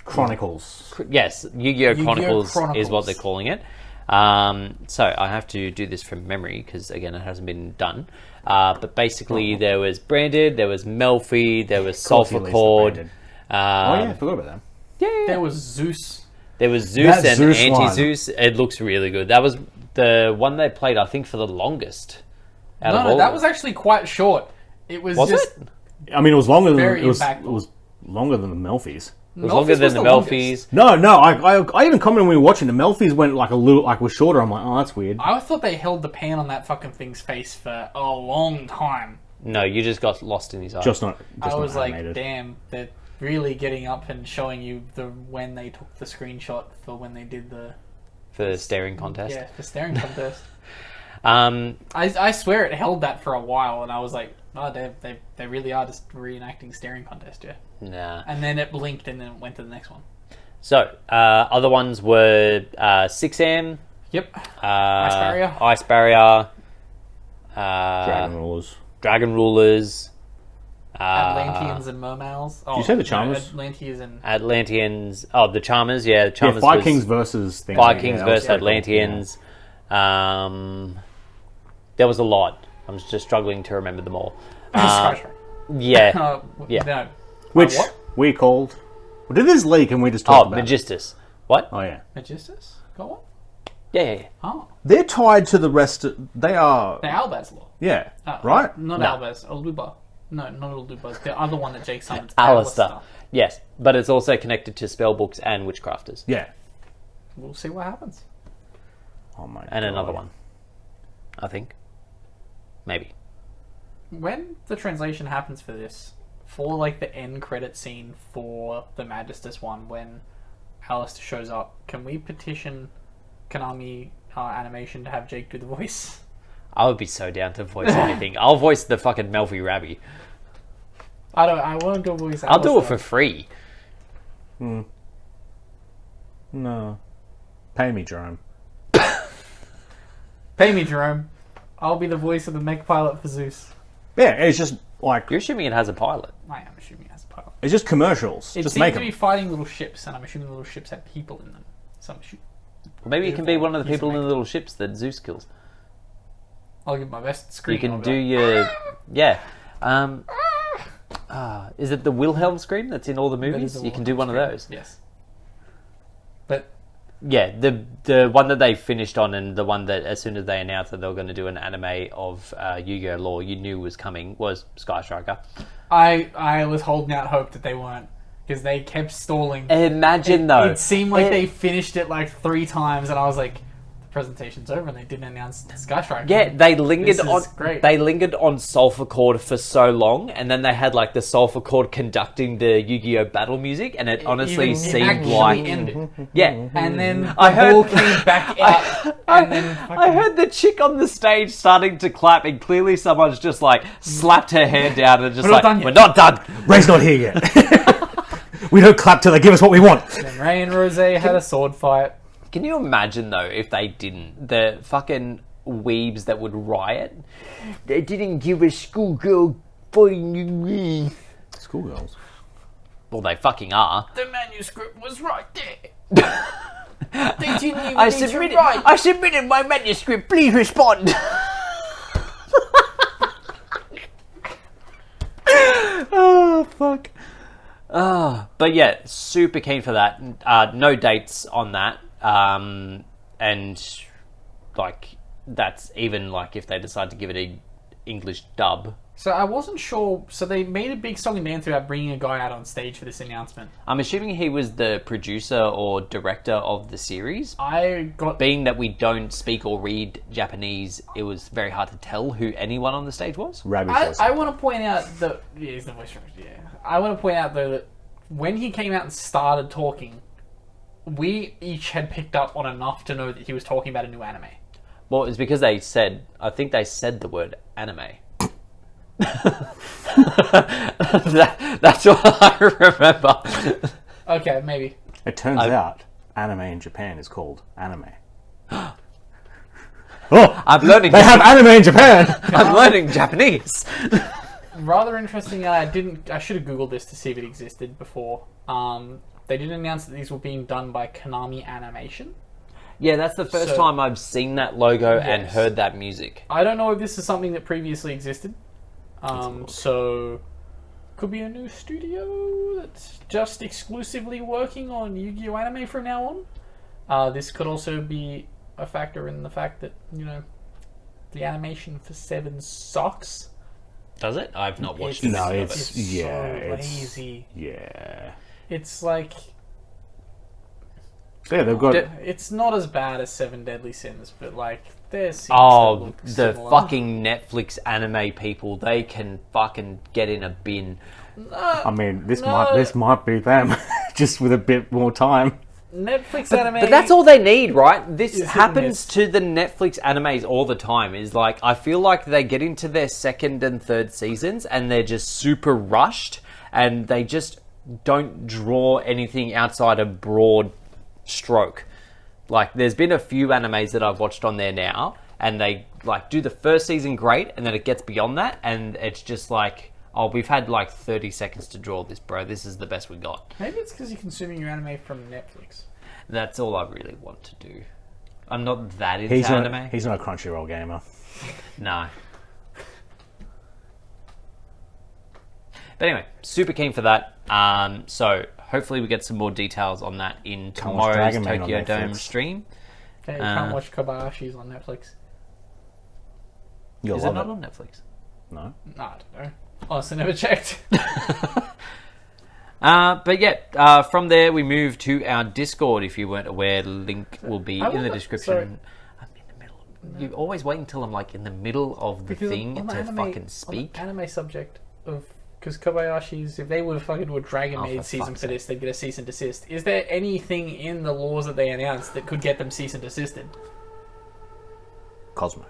Chronicles. Yes, Yu-Gi-Oh! Chronicles is Chronicles. what they're calling it. So I have to do this from memory because again, it hasn't been done. But basically, there was Branded, there was Melfi, there was course he Sulfur leaves the Cord. Branded. Oh yeah, I forgot about them. There was Zeus. There was Zeus That and Zeus Anti-Zeus. It looks really good. That was the one they played, I think, for the longest. Out of No, all that of was them. actually quite short. It was, Was just... it? I mean, it was longer than Very it was. impactful. It was longer than the Melfi's. It was longer than the Melfis. No. I even commented when we were watching the Melfi's went like a little like was shorter. I'm like, oh, that's weird. I thought they held the pan on that fucking thing's face for a long time. No, you just got lost in his eyes. Just not. I Just was not like, animated. damn, they're really getting up and showing you when they took the screenshot for when they did the for the staring contest. the staring contest. Um, I swear it held that for a while, and I was like, oh, they really are just reenacting staring contest, yeah. nah. And then it blinked, and then it went to the next one. So, other ones were 6M, Yep. Ice Barrier. Ice Barrier, Dragon Rulers. Dragon Rulers, Atlanteans and Mermals. Oh, you say the no, Charmers? Atlanteans and... Atlanteans. Oh, the Charmers, yeah. The Yeah, Charmers Fire was Kings versus things. Fire like Kings that was versus pretty cool. Atlanteans. There was a lot. I'm just struggling to remember them all. Yeah. Yeah. No. Which What? we called. Well, did this leak and we just Oh, talked about it? Magistus. What? Oh yeah, Magistus? Got one? Yeah. Oh. they're tied to the rest. They are. The Albaz Law. Yeah. Right? Not No. Albus. Aluba. No, not Aluba. The other one that Jake summons. Alistair. Yes, but it's also connected to spellbooks and witchcrafters. Yeah. We'll see what happens. Oh my And God. another one, I think. Maybe. When the translation happens for this, for like the end credit scene for the Magistus one, when Alistair shows up, can we petition Konami Animation to have Jake do the voice? I would be so down to voice anything. I'll voice the fucking Melfi Rabby. I want to do a voice. I'll do it Alistair. for free. No. Pay me, Jerome. Pay me, Jerome. I'll be the voice of the mech pilot for Zeus. Yeah, it's just like You're assuming it has a pilot. I am assuming as a pilot. it's just commercials. It just seemed make to them. be fighting little ships, and I'm assuming the little ships had people in them. So I'm Maybe it can be one of the He's people in the amazing. little ships that Zeus kills. I'll give my best scream. You can I'll do go, your... Yeah. Is it the Wilhelm scream that's in all the "That is movies? the You can one do one of scream." those. Yes. But Yeah, the one that they finished on, and the one that as soon as they announced that they were going to do an anime of Yu-Gi-Oh! Lore, you knew was coming, was Sky Striker. I was holding out hope that they weren't, because they kept stalling. Imagine though. It seemed like they finished it like 3 times, and I was like, the presentation's over, and they didn't announce Sky Strike. Yeah, they lingered This is on. great. They lingered on Sulphur Chord for so long, and then they had like the Sulphur Chord conducting the Yu-Gi-Oh! Battle music, and it honestly It seemed actually like ended. yeah. And then the I heard- ball came back out, and then I heard the chick on the stage starting to clap, and clearly someone's just like slapped her hand down and just We're not like, done yet." "We're not done." Ray's not here yet. We don't clap till they give us what we want. then Ray and Rose had a sword fight. Can you imagine though if they didn't? The fucking weebs that would riot. They didn't give a schoolgirl fighting. Schoolgirls. Well, they fucking are. The manuscript was right there. They didn't even I need to submitted. write. I submitted my manuscript. Please respond. Oh fuck. But yeah, super keen for that. No dates on that. And like that's even like if they decide to give it a English dub. So I wasn't sure. So they made a big song and dance about bringing a guy out on stage for this announcement. I'm assuming he was the producer or director of the series. I got Being that we don't speak or read Japanese, it was very hard to tell who anyone on the stage was. Rabbit voice. I want to point out that he's the voice actor. Yeah, I want to point out though that when he came out and started talking, we each had picked up on enough to know that he was talking about a new anime. Well, it's because they said, I think they said the word anime. That's what I remember. Okay, maybe. It turns out anime in Japan is called anime. Oh, I'm learning. they have anime in Japan. I'm learning Japanese. Rather interesting. I should have googled this to see if it existed before. They did announce that these were being done by Konami Animation. Yeah, that's the first So- time I've seen that logo and Yes. heard that music. I don't know if this is something that previously existed. So could be a new studio that's just exclusively working on Yu-Gi-Oh! Anime from now on. This could also be a factor in the fact that, you know, the animation for 7 sucks. Does it? I've not watched It's- No, any of it's it. yeah, so it's lazy. yeah. It's like So yeah, they've got. it's not as bad as 7 Deadly Sins, but like there's scenes that Oh, look the similar. fucking Netflix anime people, they can fucking get in a bin. I mean, this No. might be them, just with a bit more time. Netflix anime. But that's all they need, right? This It's hit and happens miss. to the Netflix animes all the time. Is like, I feel like they get into their 2nd and 3rd seasons and they're just super rushed and they just don't draw anything outside a broad stroke. Like, there's been a few animes that I've watched on there now and they like do the first season great and then it gets beyond that and it's just like, oh, we've had like 30 seconds to draw this, bro. This is the best we got. Maybe it's because you're consuming your anime from Netflix. That's all I really want to do. I'm not that into He's anime. not. He's not a Crunchyroll gamer. No. But anyway, super keen for that. So hopefully we get some more details on that in Can't watch tomorrow's Dragon Maid on Tokyo Dome Netflix. stream. Okay, you can't watch Kobayashi's on Netflix. You'll Is it love not it. on Netflix? No. Nah, I don't know. Honestly, never checked. But yeah, from there we move to our Discord. If you weren't aware, link will be in the wonder- description. sorry. I'm in the middle. You always wait until I'm like in the middle of the thing on the to fucking speak. On the anime subject of because Kobayashi's, if they would have fucking do a Dragon Oh, Maid for season fuck's for this, they'd get a cease and desist. Is there anything in the laws that they announced that could get them cease and desisted? Cosmo.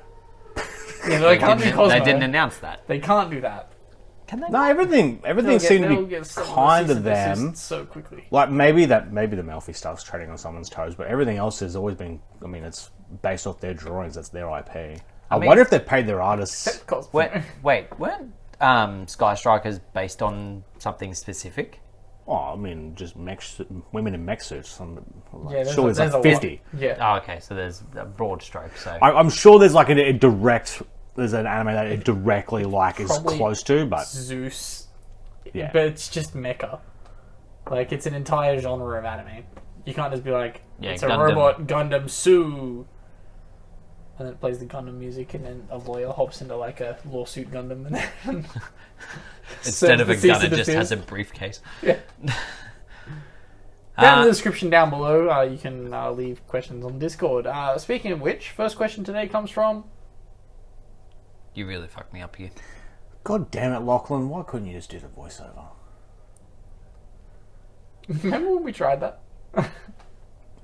Yeah, they can't do Cosmo. They didn't announce that. They can't do that. Can they? No, everything seemed to They'll be get someone kind cease of and them. desist so quickly. Like maybe the Melfi stuff's treading on someone's toes, but everything else has always been. I mean, it's based off their drawings. That's their IP. I mean- wonder if they paid their artists. Cosmo. Wait, weren't Sky Strikers based on something specific? Oh, I mean, just women in mech suits. Yeah, Sure, there's a like 50. lot. Yeah. Oh, okay, so there's a broad stroke. So I'm sure there's like a direct. There's an anime that it directly like is Probably close to, but Zeus. yeah. But it's just mecha. Like, it's an entire genre of anime. You can't just be like, Yeah, it's a Gundam. robot Gundam Sue. And then it plays the Gundam music, and then a lawyer hops into like a lawsuit Gundam, and then instead of a cease gun, and it just has desist. a briefcase. Yeah. Down in the description down below, you can leave questions on Discord. Speaking of which, first question today comes from... You really fucked me up here. God damn it, Lachlan! Why couldn't you just do the voiceover? Remember when we tried that?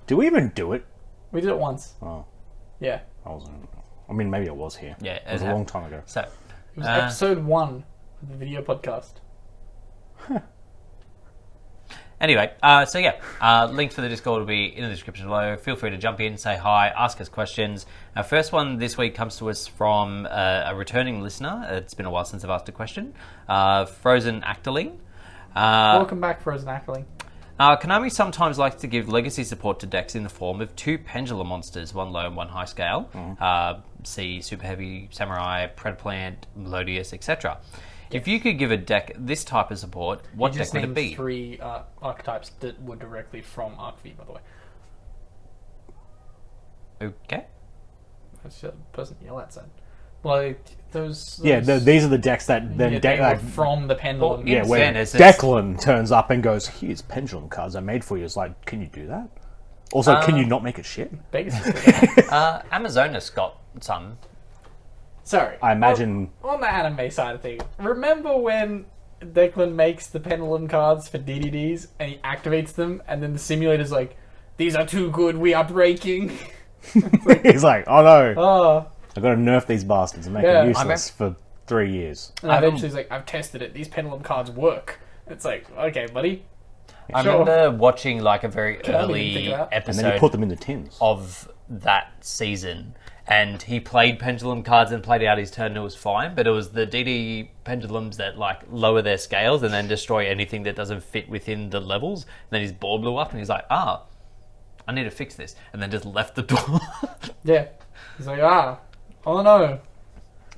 Do we even do it? We did it once. Oh, Yeah. I wasn't. I mean, maybe I was here. Yeah, it was a long time ago. So, It was episode 1 of the video podcast. anyway, link for the Discord will be in the description below. Feel free to jump in, say hi, ask us questions. Our first one this week comes to us from a returning listener. It's been a while since I've asked a question. Frozen Acterling. Welcome back, Frozen Ackling. Konami sometimes likes to give legacy support to decks in the form of 2 pendulum monsters, one low and one high scale. See Super Heavy, Samurai, Predplant, Melodious, etc. If you could give a deck this type of support, what You deck just would it named be? 3 archetypes that were directly from Arc V, by the way. Okay. That's the person yell at said. Like, those Yeah, these are the decks that then yeah, deck they were like from the pendulum. yeah, in when fairness, it's- Declan turns up and goes, "Here's pendulum cards I made for you." It's like, can you do that? Also, can you not make it shit? Vegas. Amazonas got some. Sorry. I imagine. On the anime side of things, remember when Declan makes the pendulum cards for DDDs and he activates them, and then the simulator's like, "These are too good, we are breaking." He's like, "Oh no, Oh. I've got to nerf these bastards and make Yeah. them useless for 3 years." And eventually he's like, "I've tested it. These pendulum cards work." It's like, okay, buddy. I Sure. remember watching like a very I didn't think early of that. And then you episode put them in the tins. of that season, and he played pendulum cards and played out his turn and it was fine, but it was the DD pendulums that like lower their scales and then destroy anything that doesn't fit within the levels. And then his board blew up and he's like, I need to fix this, and then just left the door. Yeah. He's like, oh no.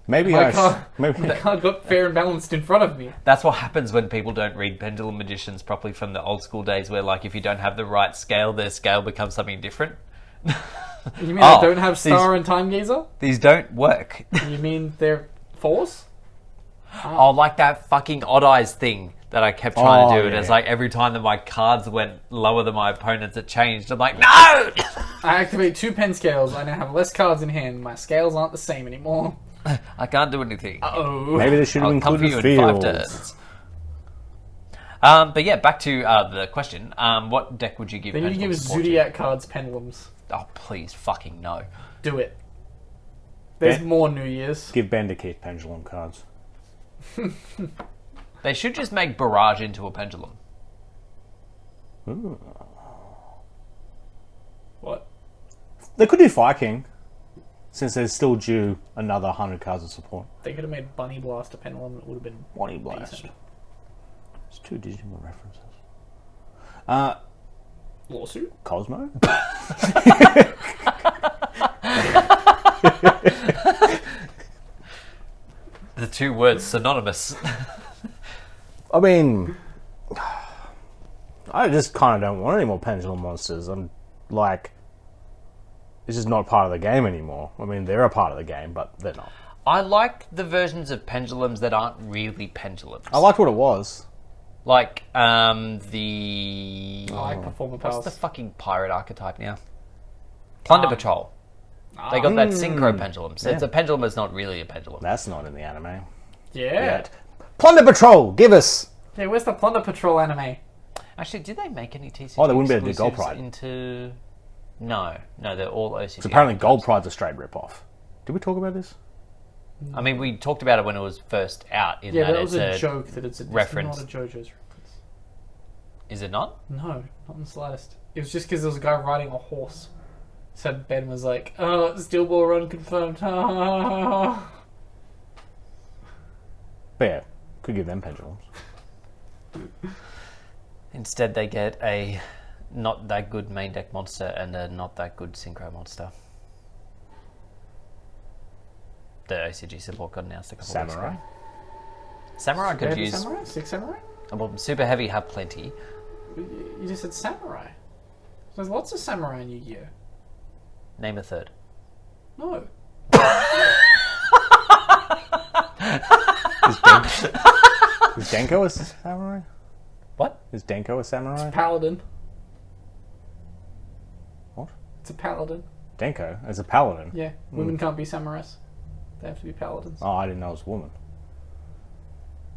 Maybe My I. card, Maybe the card got fair and balanced in front of me. That's what happens when people don't read Pendulum Magicians properly from the old school days, where like if you don't have the right scale, their scale becomes something different. You mean Oh, they don't have Star and Time Gazer? These don't work. You mean they're fours? Oh, like that fucking Odd Eyes thing that I kept trying to do. And yeah. it's like every time that my cards went lower than my opponents, it changed. I'm like, no! I activate 2 pen scales. I now have less cards in hand. My scales aren't the same anymore. I can't do anything. Uh-oh. maybe they should have I'll come for included you in 5 fields. turns. But yeah, back to the question. What deck would you give? They need to give Pendulum support to? Zodiac cards pendulums. Oh, please, fucking no. Do it. There's Ben- more New Year's. Give Ben to keep pendulum cards. They should just make Barrage into a pendulum. Ooh. What? They could do Fire King, since there's still due another 100 cards of support. They could have made Bunny Blast a pendulum. It would have been Bonnie Blast. decent. It's 2 Digimon references. Lawsuit? Cosmo? The 2 words synonymous. I mean, I just kind of don't want any more pendulum monsters. I'm like, it's just not part of the game anymore. I mean, they're a part of the game, but they're not. I like the versions of pendulums that aren't really pendulums. I liked what it was. Like, the... I like Performer What's Pals. the fucking pirate archetype now? Plunder Patrol. They got that synchro pendulum. So it's a pendulum, it's not really a pendulum. That's not in the anime. Yeah. Yet. Plunder Patrol, give us! Yeah, where's the Plunder Patrol anime? Actually, did they make any TCG Oh, they wouldn't be able to do Gold exclusives Pride. into... No, they're all OCG. So apparently Gold Pride's a straight rip-off. Did we talk about this? I mean, we talked about it when it was first out. In Yeah, that that was it's a joke that it's reference. not a JoJo's reference. Is it not? No, not in the slightest. It was just because there was a guy riding a horse. So Ben was like, "Oh, Steel Ball Run confirmed." But yeah, could give them pendulums. Instead, they get a not that good main deck monster and a not that good synchro monster. The OCG support got announced a couple of weeks Samurai. ago. Samurai could use... Samurai? 6 Samurai? Well, Super Heavy have plenty. You just said Samurai. There's lots of Samurai in Yu-Gi-Oh! Name a third. No. Is Denko a samurai? What? Is Denko a samurai? Paladin. What? It's a paladin. Denko is a paladin. Yeah, women can't be samurais. They have to be paladins. Oh, I didn't know it was a woman.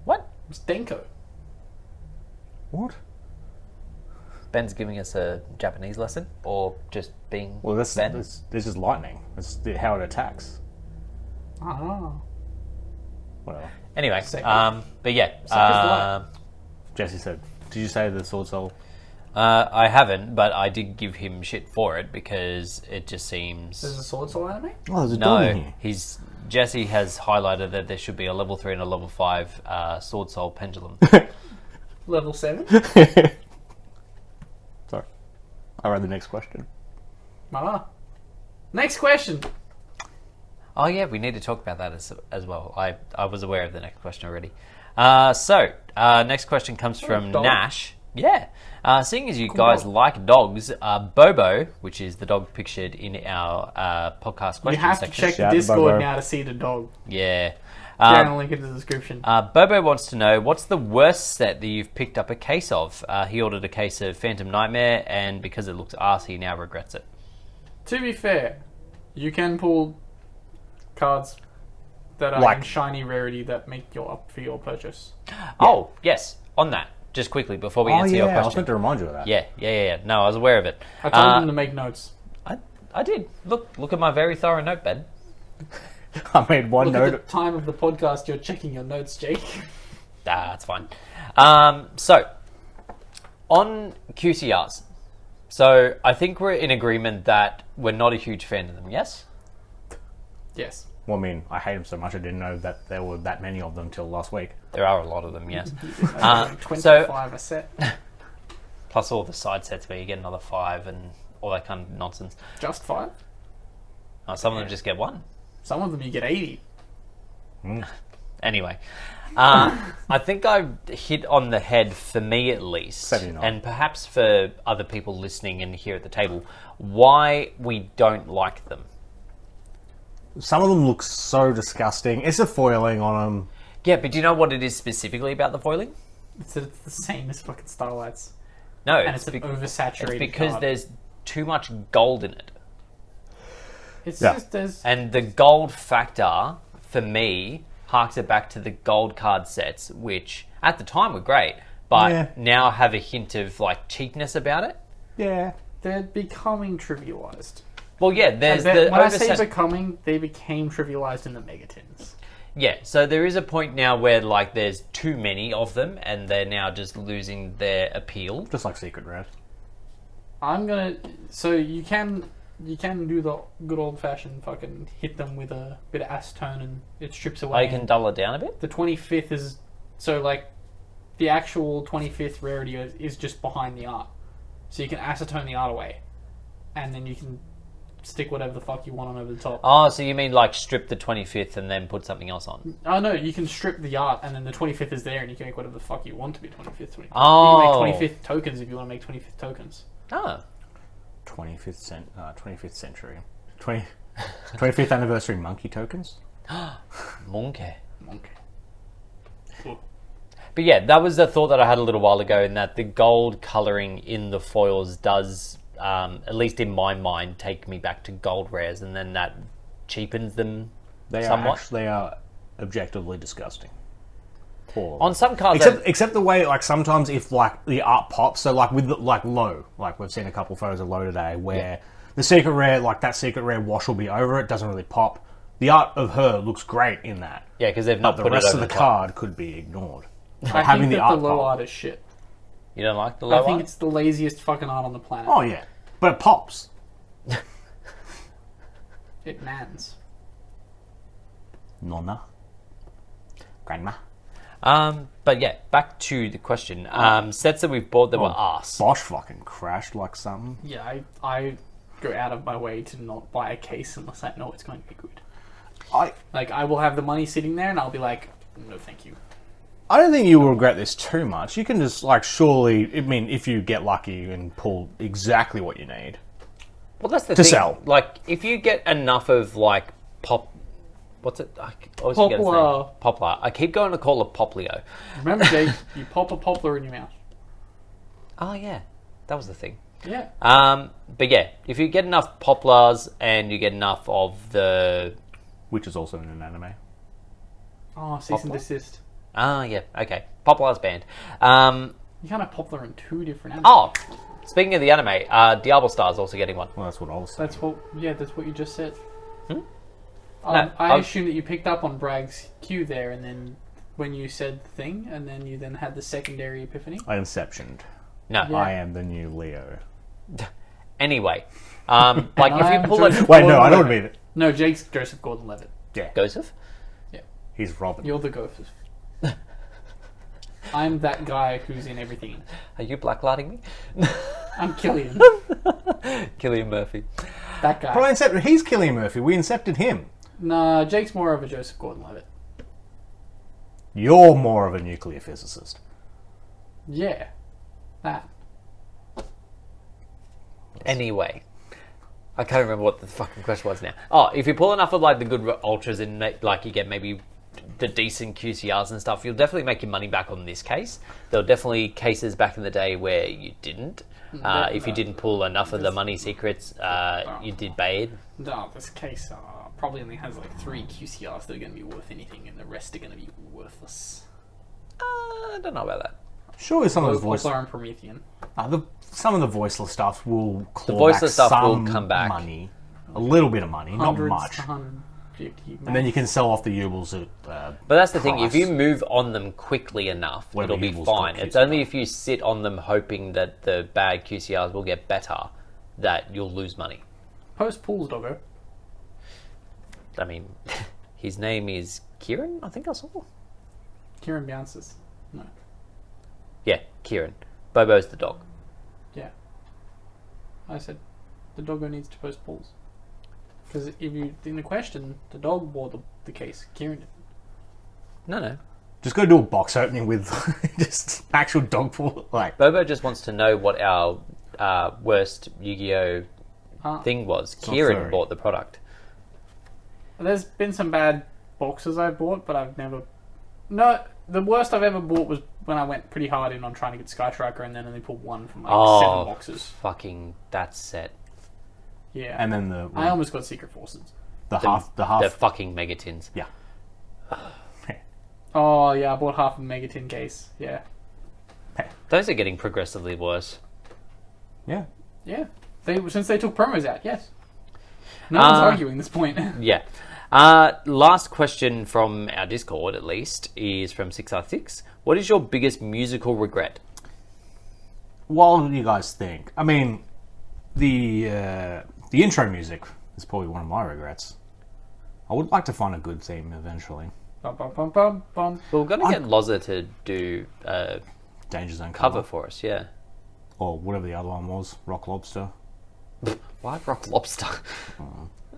What? It's Denko. What? Ben's giving us a Japanese lesson, or just being Well, this Ben? is just lightning. It's how it attacks. Ah. Whatever. Anyway, Second. but yeah. light. Jesse said, did you say the Sword Soul? I haven't, but I did give him shit for it because it just seems... There's a Sword Soul anime? Oh, there's a dog in No, here. Jesse has highlighted that there should be a level 3 and a level 5 Sword Soul pendulum. Level 7? Sorry. I read the next question. Ah. Next question. Oh yeah, we need to talk about that as well. I was aware of the next question already. Next question comes from dog. Nash. Yeah. Seeing as you guys like dogs, Bobo, which is the dog pictured in our podcast question You have to section. check the Shout out to Discord Bobo. now to see the dog. Yeah. I'll link it in the description. Bobo wants to know, what's the worst set that you've picked up a case of? He ordered a case of Phantom Nightmare, and because it looks arsey, he now regrets it. To be fair, you can pull cards that are Like- in shiny rarity that make you up for your purchase. Oh, yes. On that, just quickly, before we answer your I was question. meant to remind you of that. Yeah. No, I was aware of it. I told them to make notes. I did. Look at my very thorough notepad. I made one Look at the note. time of the podcast you're checking your notes, Jake. That's fine. So, on QCRs. So, I think we're in agreement that we're not a huge fan of them, yes? Yes. Well, I mean, I hate them so much I didn't know that there were that many of them till last week. There are a lot of them, yes. 25 a set. Plus all the side sets where you get another 5 and all that kind of nonsense. Just 5? Some of them just get 1. Some of them you get 80. Anyway, I think I hit on the head, for me at least, 79. and perhaps for other people listening and here at the table, why we don't like them. Some of them look so disgusting. It's the foiling on them. Yeah, but do you know what it is specifically about the foiling? It's the same as fucking Starlights. No, And it's an oversaturated it's because card. there's too much gold in it. It's Yeah. just there's... And the gold factor, for me, harks it back to the gold card sets, which at the time were great, but Yeah. now have a hint of like cheapness about it. Yeah. They're becoming trivialized. Well, yeah, there's When the I say oversat- becoming, they became trivialized in the megatins. Yeah, so there is a point now where like there's too many of them, and they're now just losing their appeal. Just like Secret Rare. I'm gonna... So you can do the good old-fashioned fucking hit them with a bit of acetone and it strips away. I can dull it down a bit. The 25th is... So, like, the actual 25th rarity is just behind the art. So you can acetone the art away. And then you can stick whatever the fuck you want on over the top. Oh, so you mean like strip the 25th and then put something else on? Oh, no, you can strip the art and then the 25th is there and you can make whatever the fuck you want to be 25th. 25th. Oh. You can make 25th tokens if you want to make 25th tokens. Oh. 25th century. 25th anniversary monkey tokens. Monkey. Cool. But yeah, that was the thought that I had a little while ago, in that the gold colouring in the foils does, at least in my mind, take me back to gold rares, and then that cheapens them somewhat. They are objectively disgusting. Poor. On some cards, Except the way, like, sometimes if, like, the art pops, so, like, with, like, low, like, we've seen a couple photos of low today, where the secret rare, like, that secret rare wash will be over it, doesn't really pop. The art of her looks great in that. yeah, because they've not But put the it rest over of the top. card could be ignored. I having think the that art the low pop. art is shit. You don't like the low I think art? it's the laziest fucking art on the planet. Oh, yeah. But it pops. It mans. Nonna. Grandma. But yeah, back to the question. Sets that we've bought that were arse. Bosch fucking crashed like something. Yeah, I go out of my way to not buy a case unless I know it's going to be good. I will have the money sitting there and I'll be like, no thank you. I don't think you will regret this too much. You can just, like, surely, I mean, if you get lucky and pull exactly what you need. Well, that's the To thing. sell. Like, if you get enough of, like, what's it? I always forget its name. Poplar. Poplar. I keep going to call it Poplio. Remember, Jake, you pop a poplar in your mouth. Oh, yeah. That was the thing. Yeah. But yeah, if you get enough Poplars and you get enough of the... Which is also in an anime. Oh, cease and Poplar? desist. Ah, yeah. Okay. Poplar's banned. You can't have poplar in two different animes. Oh, speaking of the anime, Diablo Star's also getting one. Well, that's what I was saying. That's what you just said. No, I assume that you picked up on Bragg's cue there, and then when you said the thing, and then you then had the secondary epiphany. I inceptioned. No. Yeah. I am the new Leo. Anyway, like if you pull Joseph a... Wait, no, I don't mean it. No, Jake's Joseph Gordon-Levitt. Yeah. Joseph? He's Robin. You're the Joseph. I'm that guy who's in everything. Are you blacklighting me? I'm Killian. Killian Murphy. That guy. But I incepted. He's Killian Murphy. We incepted him. Nah, Jake's more of a Joseph Gordon-Levitt. You're more of a nuclear physicist. Yeah. That. Anyway, I can't remember what the fucking question was now. Oh, if you pull enough of like the good ultras and like you get maybe the decent QCRs and stuff, you'll definitely make your money back on this case. There were definitely cases back in the day where you didn't. If you didn't pull enough of the money secrets, you did bad. No, this case probably only has like 3 QCRs that are going to be worth anything, and the rest are going to be worthless. I don't know about that. Surely some of Low the voice, Poplar and Promethean. some of the voiceless stuff will claw voiceless back stuff will some come back. money, a little bit of money, not Hundreds much, to 150 and then you can sell off the Yubles at. But that's the thing, if price. you move on them quickly enough, When it'll the be evils fine. got It's QCR. only if you sit on them hoping that the bad QCRs will get better that you'll lose money. Post pools, doggo. I mean, his name is Kieran, I think I saw. Kieran bounces. No. Yeah, Kieran. Bobo's the dog. Yeah. I said the doggo needs to post pools. Because if you in the question, the dog bought the case. Kieran did. No. Just go do a box opening with just actual dog pool, like. Bobo just wants to know what our worst Yu-Gi-Oh thing was. not Kieran furry. bought the product. There's been some bad boxes I've bought, but I've never. No, the worst I've ever bought was when I went pretty hard in on trying to get Sky Striker, and then only pulled one from like 7 boxes. Fucking that set. Yeah. And then I almost got Secret Forces. the half. The fucking Megatins. Yeah. Oh yeah, I bought half a Megatin case. Yeah. Those are getting progressively worse. Yeah. Yeah. Since they took promos out, yes. No one's arguing this point. Yeah. Last question from our Discord, at least, is from 6R6. What is your biggest musical regret? What do you guys think? I mean, the intro music is probably one of my regrets. I would like to find a good theme eventually. Bum, bum, bum, bum, bum. Well, we're going to get Loza to do a Danger Zone cover for us, yeah. or whatever the other one was, Rock Lobster. Why Rock Lobster?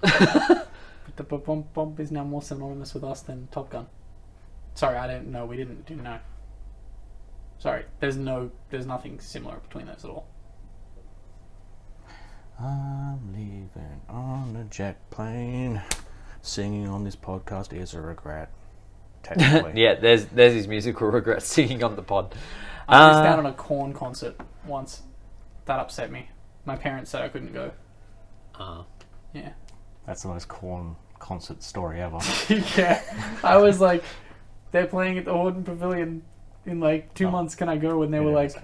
The bum, bum, bum is now more synonymous with us than Top Gun. Sorry, I didn't know. We didn't know. Sorry, there's nothing similar between those at all. I'm leaving on a jet plane. Singing on this podcast is a regret. Technically. Yeah, there's his musical regret singing on the pod. I missed out on a Korn concert once. That upset me. My parents said I couldn't go. Yeah. That's the most Korn concert story ever. Yeah. I was like, they're playing at the Horden Pavilion in like 2 months. Can I go? And they were like,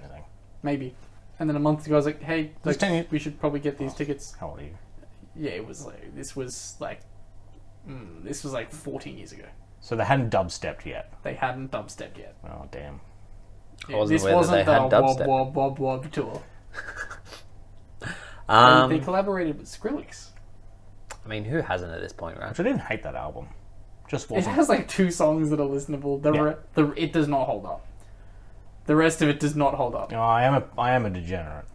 maybe. And then a month ago, I was like, hey, like, we should probably get these tickets. How old are you? Yeah, it was like, this was like 14 years ago. So they hadn't dubstepped yet. They hadn't dubstepped yet. Oh, damn. I This wasn't aware that wasn't they had the dubstep. Wob Wob Wob Wob tour. They collaborated with Skrillex. I mean, who hasn't at this point, right? Which I didn't hate that album. Just It wasn't. has like 2 songs that are listenable. It does not hold up. The rest of it does not hold up. No, I am a degenerate.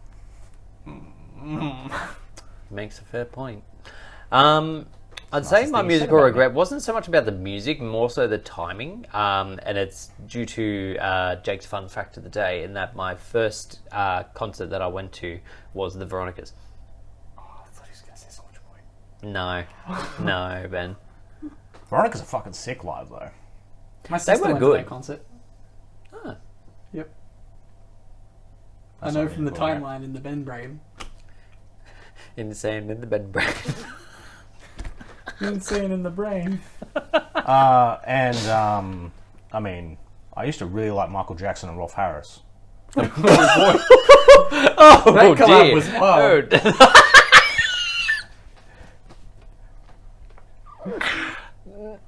Makes a fair point. I'd say my musical regret wasn't so much about the music, more so the timing. And it's due to Jake's fun fact of the day, in that my first concert that I went to was the Veronicas. Oh, I thought he was going to say Soulja Boy. No, Ben. Veronica's a fucking sick live, though. My sister were went good. to that concert. Ah. Yep. That's I know not from the really cool, timeline in the Ben brain. Insane in the bed brain. Insane in the brain. I mean, I used to really like Michael Jackson and Rolf Harris. Oh, That collab dear. was wild.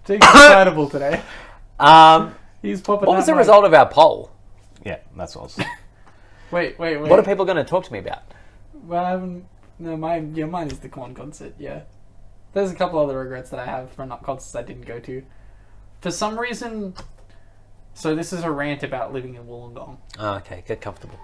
Jake's excitable today. He's popping. What was that the mic. result of our poll? Yeah, that's what I was. Wait. What are people going to talk to me about? Well, I haven't. No, mine is the Korn concert. Yeah, there's a couple other regrets that I have for not concerts I didn't go to. For some reason, so this is a rant about living in Wollongong. Oh, okay, get comfortable.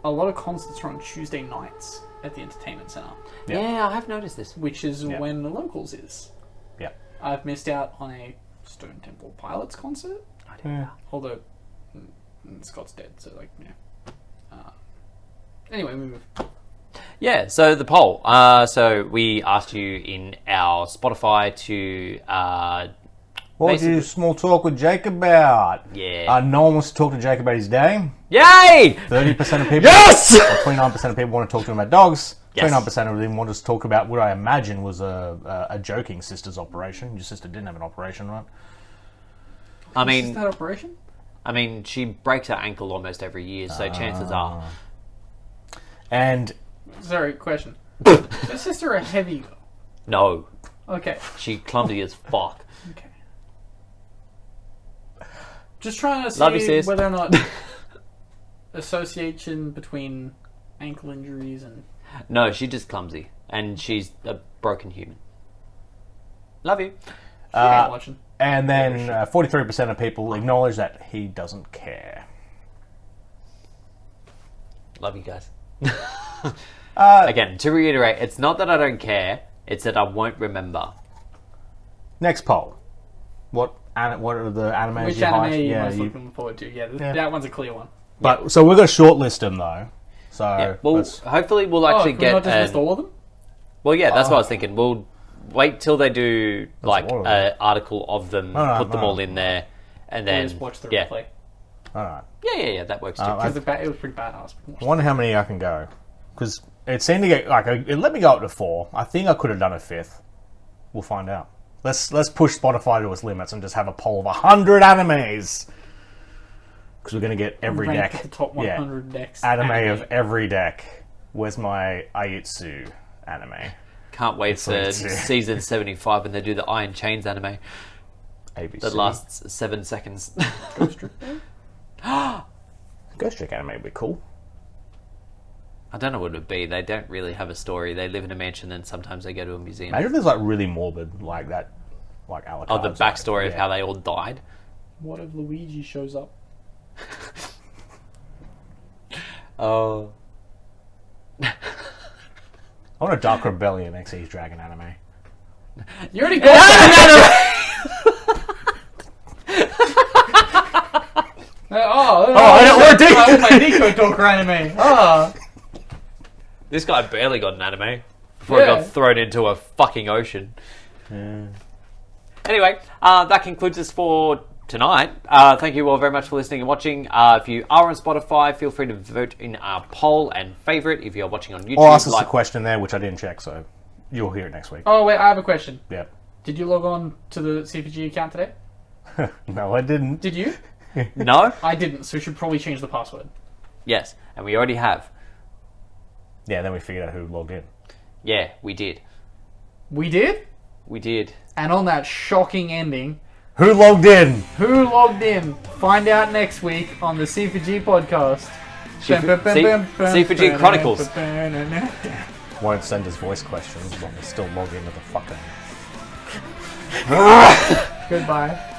A lot of concerts are on Tuesday nights at the entertainment centre, Yeah, I have noticed this. which is when the locals is. Yeah. I've missed out on a Stone Temple Pilots concert, although Scott's dead, so like anyway, we move. Yeah, so the poll. So we asked you in our Spotify to What would you small talk with Jake about? Yeah. No one wants to talk to Jake about his day. Yay! 30% of people. Yes! Or 29% of people want to talk to him about dogs. Yes. 29% of them want us to talk about what I imagine was a joking sister's operation. Your sister didn't have an operation, right? I Is mean, that operation? she breaks her ankle almost every year, so chances are. And Sorry, question. Your sister a heavy girl? No, Okay. she clumsy as fuck. Okay. Just trying to Love you, see sis. whether or not association between ankle injuries and No, she's just clumsy, and she's a broken human. Love you. watching. and then 43% of people acknowledge that he doesn't care. Love you guys. Again, to reiterate, it's not that I don't care, it's that I won't remember. Next poll. What are the animes Which you anime like? are you Yeah, most you- looking forward to? Yeah, that one's a clear one. But so we're going to shortlist them though. So Yeah, well, let's- hopefully we'll Oh, actually can we not get just list all of them? Well, yeah, that's what I was thinking. We'll wait till they do like all of an article of them, No, put them no. all in there, and Or then just watch the yeah. replay. all right. Yeah, that works too. Because it was pretty badass. I wonder how many I can go because it seemed to get like it let me go up to 4. I think I could have done a 5th. We'll find out. Let's push Spotify to its limits and just have a poll of 100 animes because we're going to get every Rank deck. the top 100 decks. Anime of every deck. Where's my Aitsu anime? Can't wait for It's like- season 75 when they do the Iron Chains anime ABC. that lasts 7 seconds. Ghost Trick. Ghost Trick anime would be cool. I don't know what it would be. They don't really have a story. They live in a mansion and sometimes they go to a museum. Imagine if there's like really morbid like that, like Alucard's. Oh, the backstory of yeah. how they all died. What if Luigi shows up? Oh. I want a Dark Rebellion Xyz Dragon anime. You already got that! I don't want to do I want my Nico Talker anime. This guy barely got an anime before he Yeah. got thrown into a fucking ocean. Anyway, that concludes us for tonight. Thank you all very much for listening and watching. If you are on Spotify, feel free to vote in our poll and favourite. If you're watching on YouTube, Or ask us a question there, which I didn't check, so you'll hear it next week. Oh, wait, I have a question. Yep. Did you log on to the CPG account today? No, I didn't. Did you? No? I didn't, so we should probably change the password. Yes, and we already have. Yeah, then we figured out who logged in. Yeah, we did. We did? We did. And on that shocking ending, Who logged in? who logged in? Find out next week on the C4G podcast. C4G Chronicles. Won't send us voice questions, but we'll still log into the fucking... Goodbye.